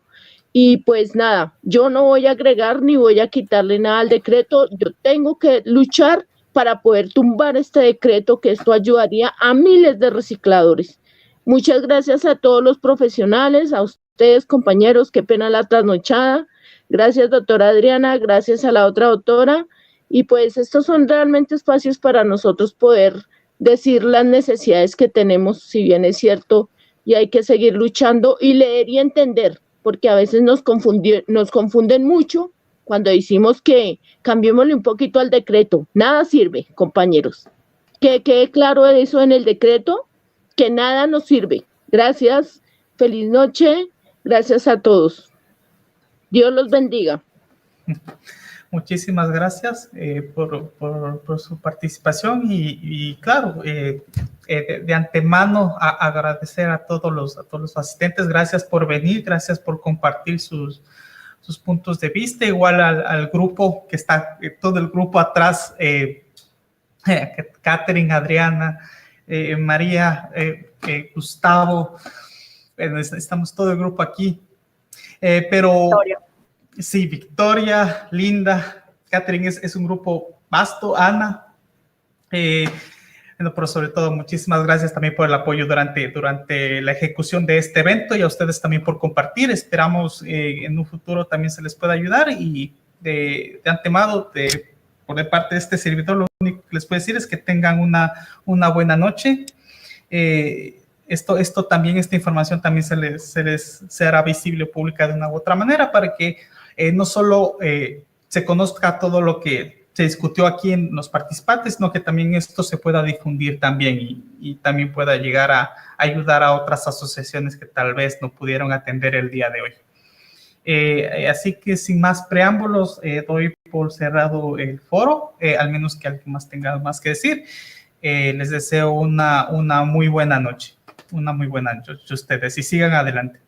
Y pues nada, yo no voy a agregar ni voy a quitarle nada al decreto, yo tengo que luchar para poder tumbar este decreto, que esto ayudaría a miles de recicladores. Muchas gracias a todos los profesionales, a ustedes compañeros, qué pena la trasnochada. Gracias doctora Adriana, gracias a la otra doctora. Y pues estos son realmente espacios para nosotros poder decir las necesidades que tenemos, si bien es cierto, y hay que seguir luchando y leer y entender, porque a veces nos confunden mucho cuando decimos que cambiémosle un poquito al decreto. Nada sirve, compañeros. Que quede claro eso en el decreto, que nada nos sirve. Gracias, feliz noche, gracias a todos. Dios los bendiga. Muchísimas gracias por su participación y claro, de antemano agradecer a todos los asistentes. Gracias por venir, gracias por compartir sus puntos de vista. Igual al grupo que está, todo el grupo atrás, Catherine, Adriana, María, Gustavo, estamos todo el grupo aquí, pero... Victoria. Sí, Victoria, Linda, Catherine, es un grupo vasto, Ana, bueno, pero sobre todo muchísimas gracias también por el apoyo durante la ejecución de este evento, y a ustedes también por compartir. Esperamos en un futuro también se les pueda ayudar, y de antemano, por parte de este servidor, lo único que les puedo decir es que tengan una buena noche. Esto también, esta información también se les hará visible o pública de una u otra manera, para que no solo se conozca todo lo que se discutió aquí en los participantes, sino que también esto se pueda difundir también y también pueda llegar a ayudar a otras asociaciones que tal vez no pudieron atender el día de hoy. Así que sin más preámbulos, doy por cerrado el foro, al menos que alguien más tenga más que decir. Les deseo una muy buena noche. Una muy buena noche a ustedes y sigan adelante.